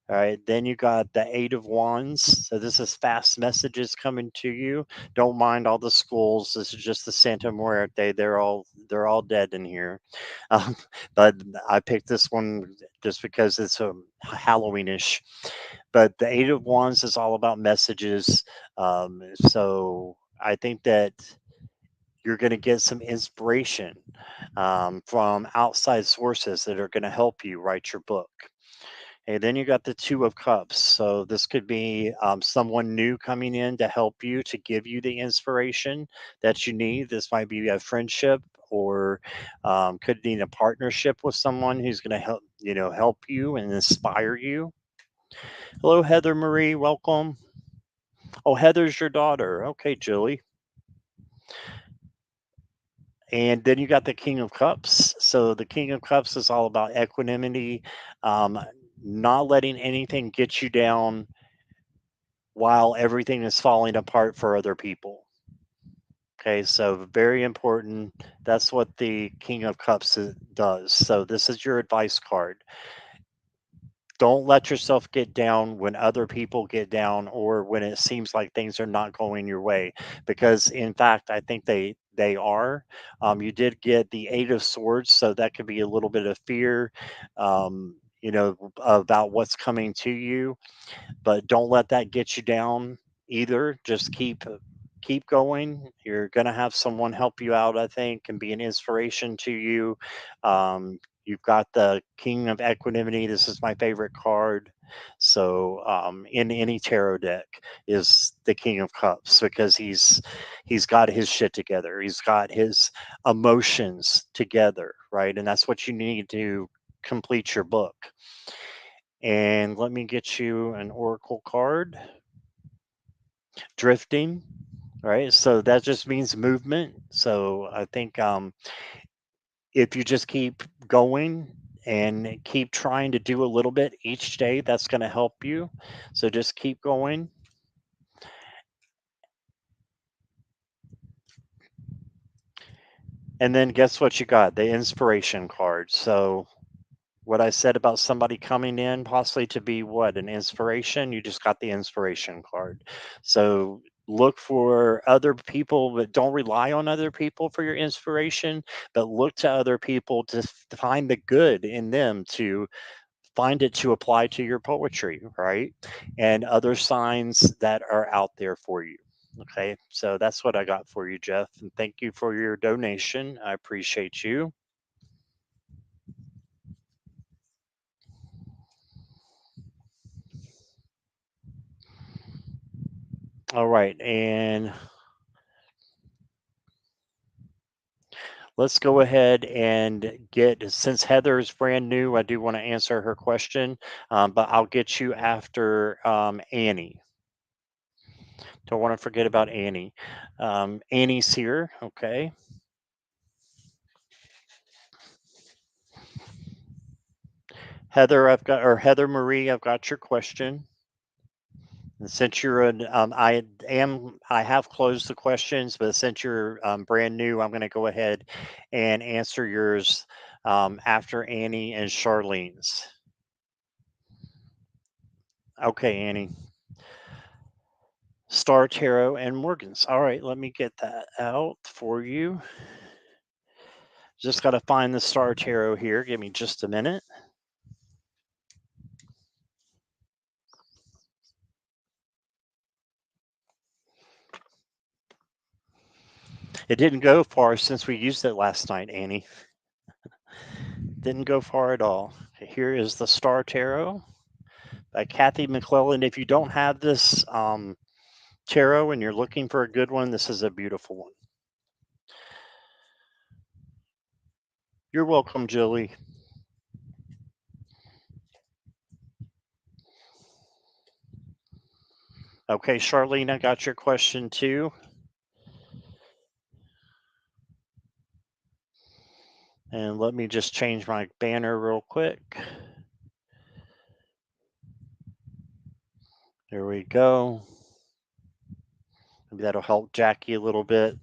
All right, then you got the Eight of Wands. So this is fast messages coming to you. Don't mind all the schools. This is just the Santa Muerte. They're all dead in here. Um, but I picked this one just because it's a Halloweenish. But the Eight of Wands is all about messages. So I think that you're going to get some inspiration from outside sources that are going to help you write your book. And then you got the Two of Cups. So this could be someone new coming in to help you, to give you the inspiration that you need. This might be a friendship, or could need a partnership with someone who's going to help you and inspire you. Hello, Heather Marie. Welcome. Oh, Heather's your daughter. Okay, Julie. And then you got the King of Cups. So the King of Cups is all about equanimity, um, not letting anything get you down while everything is falling apart for other people. Okay, so very important. That's what the King of Cups does. So this is your advice card. Don't let yourself get down when other people get down, or when it seems like things are not going your way, because in fact I think they are. You did get the Eight of Swords, so that could be a little bit of fear, about what's coming to you, but don't let that get you down either. Just keep going. You're going to have someone help you out, I think, and be an inspiration to you. You've got the King of Equanimity. This is my favorite card. So in any tarot deck is the King of Cups, because he's got his shit together. He's got his emotions together, right? And that's what you need to complete your book. And let me get you an oracle card. Drifting, right? So that just means movement. So I think if you just keep going and keep trying to do a little bit each day, that's going to help you. So just keep going. And then guess what you got? The inspiration card. So what I said about somebody coming in possibly to be what, an inspiration, you just got the inspiration card. So look for other people, but don't rely on other people for your inspiration, but look to other people to find the good in them, to find it to apply to your poetry, right? And other signs that are out there for you. Okay, so that's what I got for you, Jeff, and thank you for your donation. I appreciate you. All right, and let's go ahead and get, since Heather's brand new, I do want to answer her question, but I'll get you after Annie. Don't want to forget about Annie. Annie's here. Okay. Heather, Heather Marie, I've got your question. And since you're I have closed the questions, but since you're brand new, I'm going to go ahead and answer yours after Annie and Charlene's. Okay, Annie. Star Tarot and Morgan's. All right, let me get that out for you. Just got to find the Star Tarot here. Give me just a minute. It didn't go far since we used it last night, Annie. Didn't go far at all. Here is the Star Tarot by Kathy McClellan. If you don't have this tarot and you're looking for a good one, this is a beautiful one. You're welcome, Julie. Okay, Charlene, I got your question too. And let me just change my banner real quick. There we go. Maybe that'll help Jackie a little bit.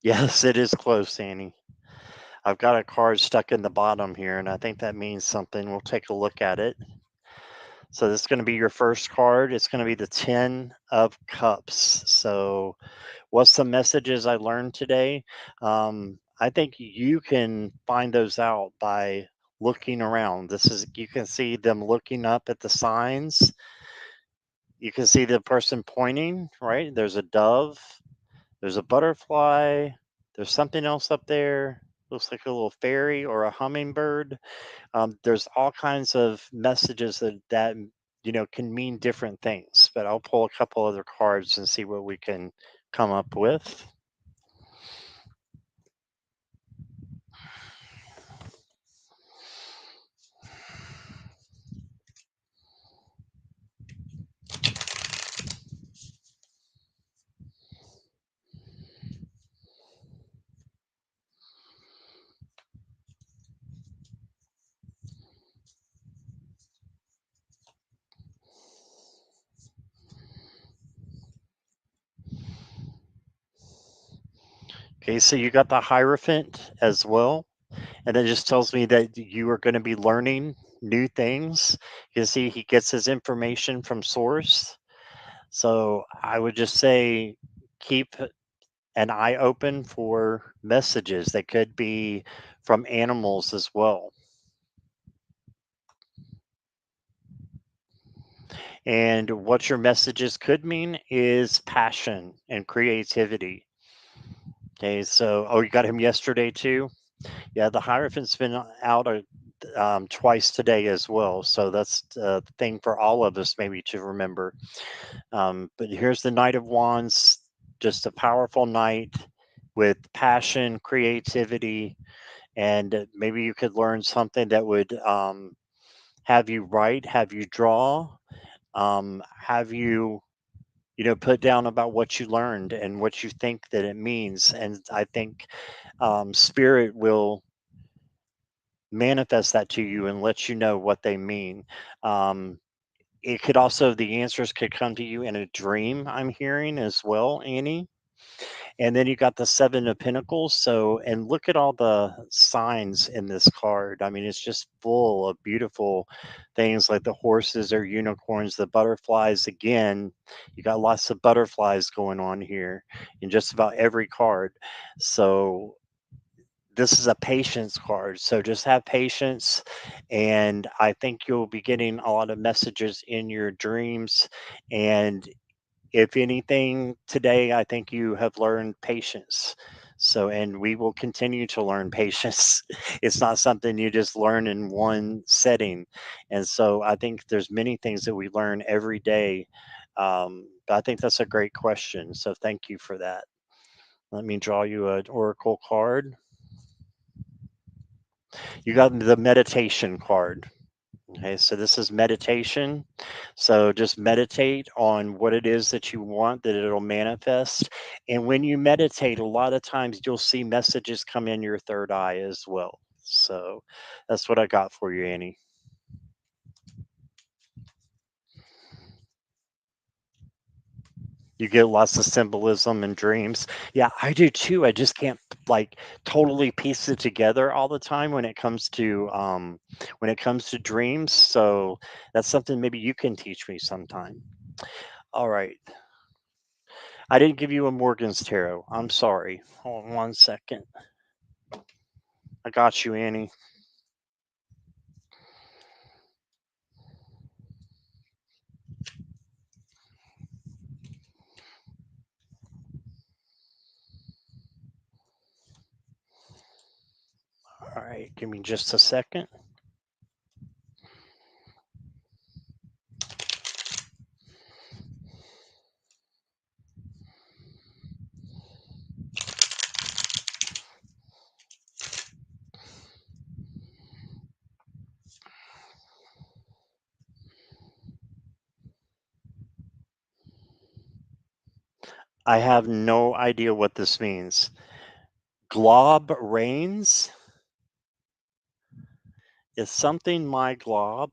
Yes, it is close, Annie. I've got a card stuck in the bottom here, and I think that means something. We'll take a look at it. So this is going to be your first card. It's going to be the 10 of Cups. So what's the messages I learned today? I think you can find those out by looking around. This is, you can see them looking up at the signs. You can see the person pointing, right? There's a dove, there's a butterfly, there's something else up there. Looks like a little fairy or a hummingbird. There's all kinds of messages that can mean different things. But I'll pull a couple other cards and see what we can come up with. Okay, so you got the Hierophant as well. And it just tells me that you are going to be learning new things. You see, he gets his information from source. So I would just say keep an eye open for messages that could be from animals as well. And what your messages could mean is passion and creativity. Okay, so oh, you got him yesterday too. Yeah, the Hierophant's been out twice today as well. So that's a thing for all of us maybe to remember. But here's the Knight of Wands, just a powerful knight with passion, creativity, and maybe you could learn something that would have you write, have you draw, have you put down about what you learned and what you think that it means. And I think spirit will manifest that to you and let you know what they mean. Um, it could also, the answers could come to you in a dream, I'm hearing as well, Annie. And then you got the Seven of Pentacles. So, and look at all the signs in this card. I mean, it's just full of beautiful things like the horses or unicorns, the butterflies. Again, you got lots of butterflies going on here in just about every card. So, this is a patience card. So just have patience. And I think you'll be getting a lot of messages in your dreams. And if anything today, I think you have learned patience. So, and we will continue to learn patience. It's not something you just learn in one setting. And so I think there's many things that we learn every day. But I think that's a great question. So thank you for that. Let me draw you an oracle card. You got the meditation card. Okay, so this is meditation. So just meditate on what it is that you want, that it'll manifest. And when you meditate, a lot of times you'll see messages come in your third eye as well. So that's what I got for you, Annie. You get lots of symbolism and dreams. Yeah, I do too. I just can't like totally piece it together all the time when it comes to dreams. So that's something maybe you can teach me sometime. All right. I didn't give you a Morgan's tarot. I'm sorry. Hold on 1 second. I got you, Annie. All right, give me just a second. I have no idea what this means. Glob reigns? Is something my glob?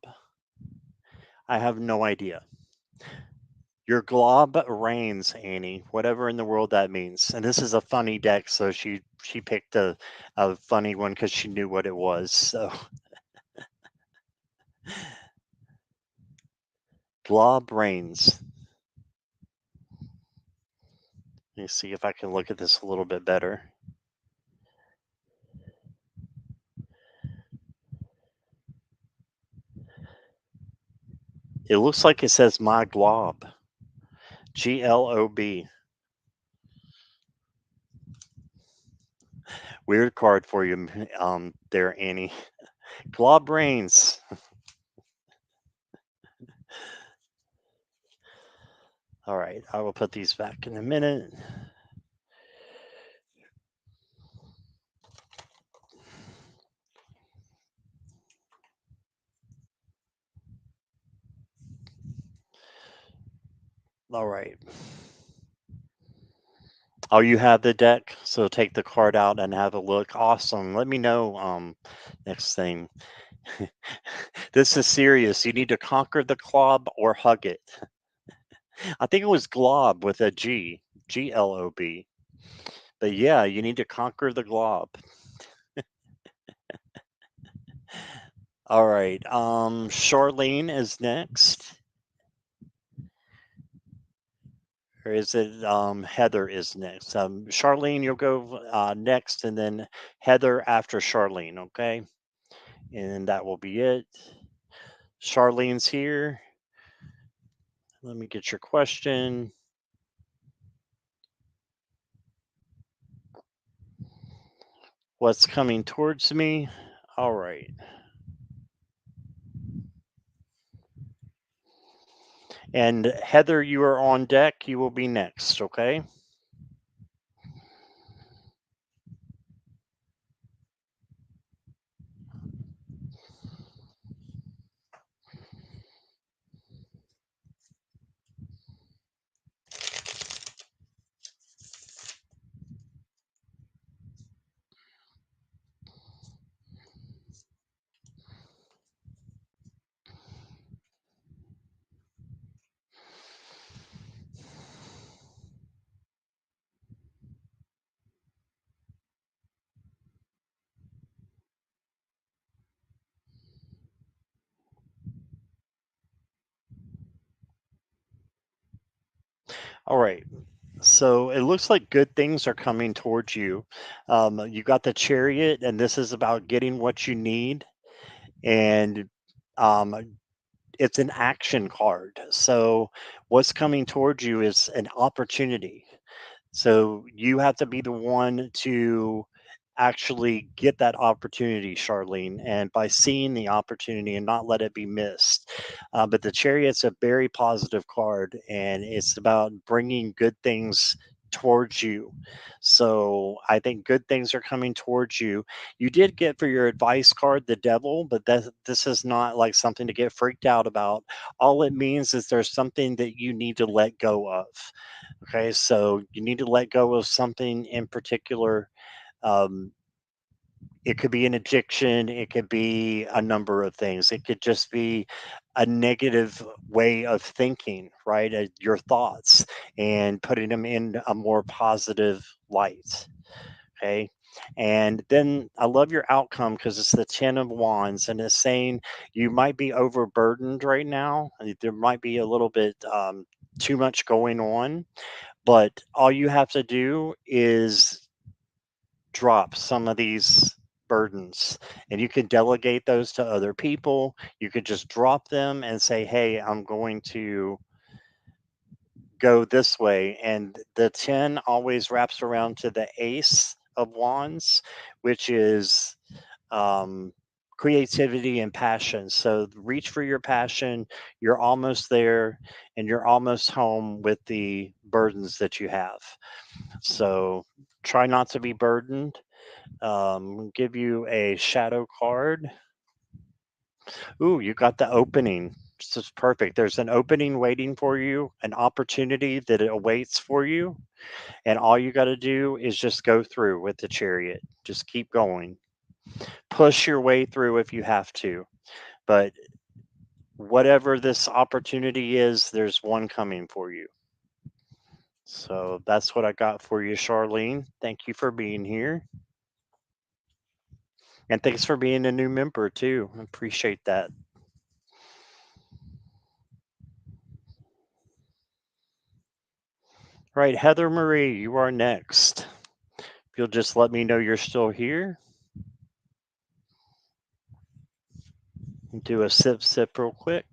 I have no idea. Your glob reigns, Annie. Whatever in the world that means. And this is a funny deck, so she picked a funny one because she knew what it was. So glob reigns. Let me see if I can look at this a little bit better. It looks like it says my glob. GLOB. Weird card for you, there, Annie. Glob reigns. All right, I will put these back in a minute. All right. Oh, you have the deck, so take the card out and have a look. Awesome. Let me know next thing. This is serious. You need to conquer the glob or hug it. I think it was glob with a G, GLOB. But yeah, you need to conquer the glob. All right. Charlene is next. Or is it Heather is next? Charlene, you'll go next, and then Heather after Charlene, okay? And that will be it. Charlene's here. Let me get your question. What's coming towards me? All right. And Heather, you are on deck. You will be next, okay? All right. So it looks like good things are coming towards you. You got the chariot, and this is about getting what you need. And um, it's an action card. So what's coming towards you is an opportunity. So you have to be the one to actually get that opportunity, Charlene, and by seeing the opportunity and not let it be missed. But the Chariot's a very positive card, and it's about bringing good things towards you. So I think good things are coming towards you. You did get for your advice card the devil, but this is not like something to get freaked out about. All it means is there's something that you need to let go of. Okay, so you need to let go of something in particular. Um, it could be an addiction, it could be a number of things. It could just be a negative way of thinking, right? Your thoughts and putting them in a more positive light. Okay. And then I love your outcome because it's the 10 of Wands and it's saying you might be overburdened right now. There might be a little bit too much going on, but all you have to do is drop some of these burdens and you can delegate those to other people. You could just drop them and say, hey, I'm going to go this way. And the 10 always wraps around to the ace of wands, which is um, creativity and passion. So reach for your passion. You're almost there and you're almost home with the burdens that you have. So try not to be burdened. Give you a shadow card. Ooh, you got the opening. This is perfect. There's an opening waiting for you, an opportunity that it awaits for you, and all you got to do is just go through with the chariot. Just keep going. Push your way through if you have to. But whatever this opportunity is, there's one coming for you. So that's what I got for you, Charlene. Thank you for being here. And thanks for being a new member too. I appreciate that. Right, Heather Marie, you are next. If you'll just let me know you're still here. Do a sip real quick.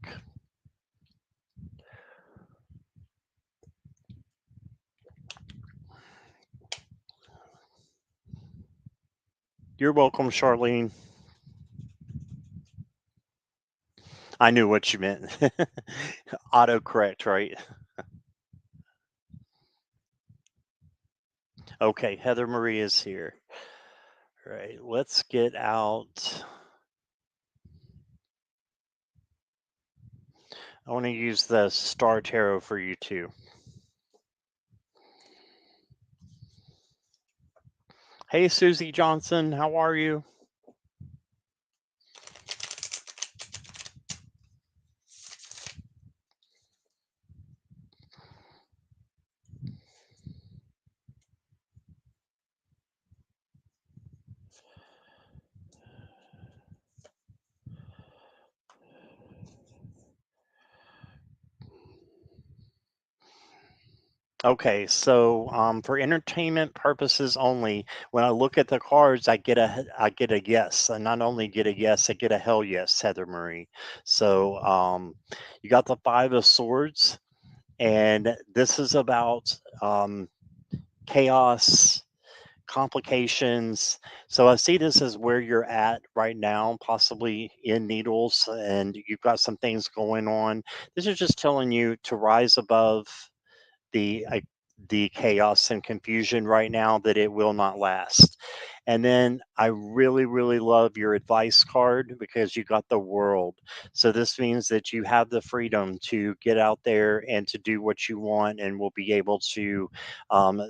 You're welcome, Charlene. I knew what you meant. Autocorrect, right? Okay, Heather Marie is here. All right, let's get out. I want to use the Star Tarot for you too. Hey, Susie Johnson, how are you? Okay, so for entertainment purposes only, when I look at the cards, I get a yes. I not only get a yes, I get a hell yes, Heather Marie. So you got the Five of Swords, and this is about chaos, complications. So I see this as where you're at right now, possibly in needles, and you've got some things going on. This is just telling you to rise above the the chaos and confusion right now, that it will not last. And then I really, really love your advice card because you got the world. So this means that you have the freedom to get out there and to do what you want, and will be able to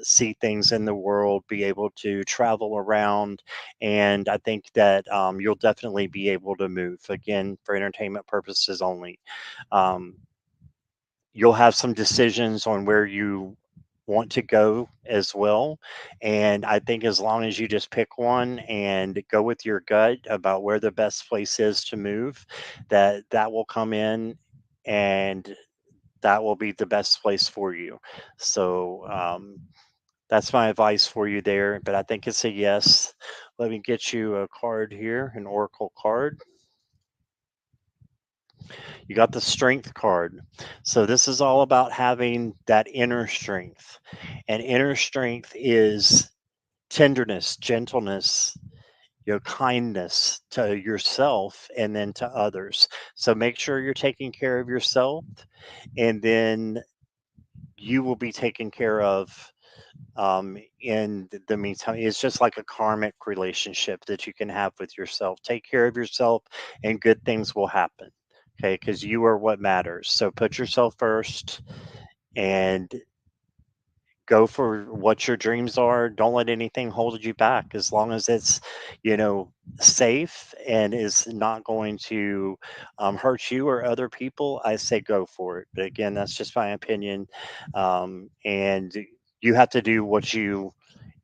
see things in the world, be able to travel around. And I think that you'll definitely be able to move again for entertainment purposes only. Um, you'll have some decisions on where you want to go as well. And I think as long as you just pick one and go with your gut about where the best place is to move, that will come in, and that will be the best place for you. So that's my advice for you there. But I think it's a yes. Let me get you a card here, an oracle card. You got the strength card. So this is all about having that inner strength. And inner strength is tenderness, gentleness, kindness to yourself and then to others. So make sure you're taking care of yourself, and then you will be taken care of in the meantime. It's just like a karmic relationship that you can have with yourself. Take care of yourself, and good things will happen. Okay, because you are what matters. So put yourself first, and go for what your dreams are. Don't let anything hold you back, as long as it's, you know, safe and is not going to hurt you or other people. I say go for it. But again, that's just my opinion. And you have to do what you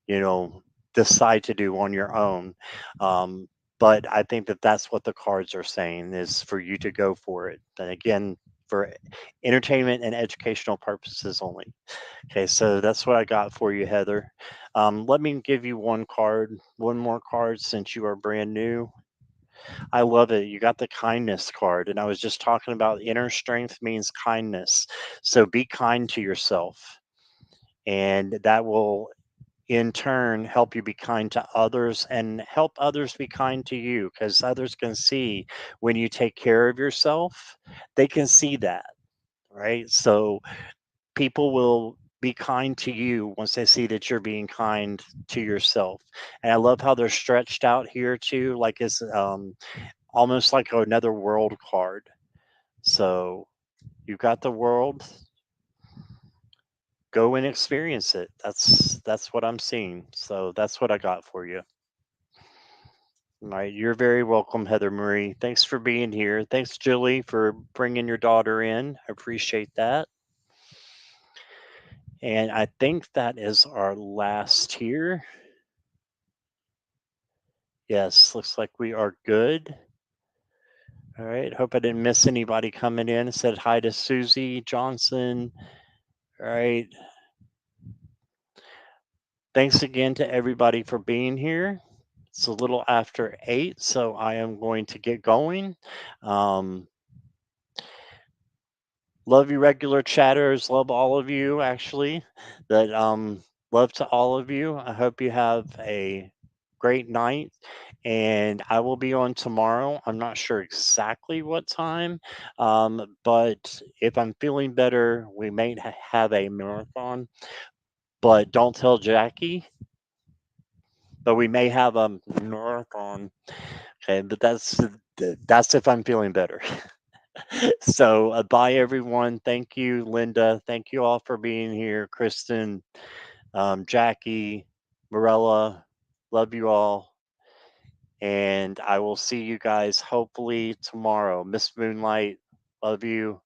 know, decide to do on your own. Um, but I think that that's what the cards are saying, is for you to go for it. And again, for entertainment and educational purposes only. Okay, so that's what I got for you, Heather. Let me give you one card, one more card, since you are brand new. I love it. You got the kindness card, and I was just talking about inner strength means kindness. So be kind to yourself, and that will in turn help you be kind to others and help others be kind to you, because others can see when you take care of yourself. They can see that, right? So people will be kind to you once they see that you're being kind to yourself. And I love how they're stretched out here too, like it's almost like another world card. So you've got the world, go and experience it. That's what I'm seeing. So that's what I got for you. All right, you're very welcome, Heather Marie. Thanks for being here. Thanks, Julie, for bringing your daughter in. I appreciate that. And I think that is our last here. Yes, looks like we are good. All right. Hope I didn't miss anybody coming in. Said hi to Susie Johnson. All right. Thanks again to everybody for being here. It's a little after 8, so I am going to get going. Um, love you, regular chatters. Love all of you, actually. That love to all of you. I hope you have a great night. And I will be on tomorrow. I'm not sure exactly what time, but if I'm feeling better, we may have a marathon. But don't tell Jackie. But we may have a marathon. Okay, but that's if I'm feeling better. So bye everyone. Thank you, Linda. Thank you all for being here. Kristen, Jackie, Morella. Love you all. And I will see you guys hopefully tomorrow. Miss Moonlight, love you.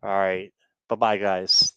All right. Bye bye, guys.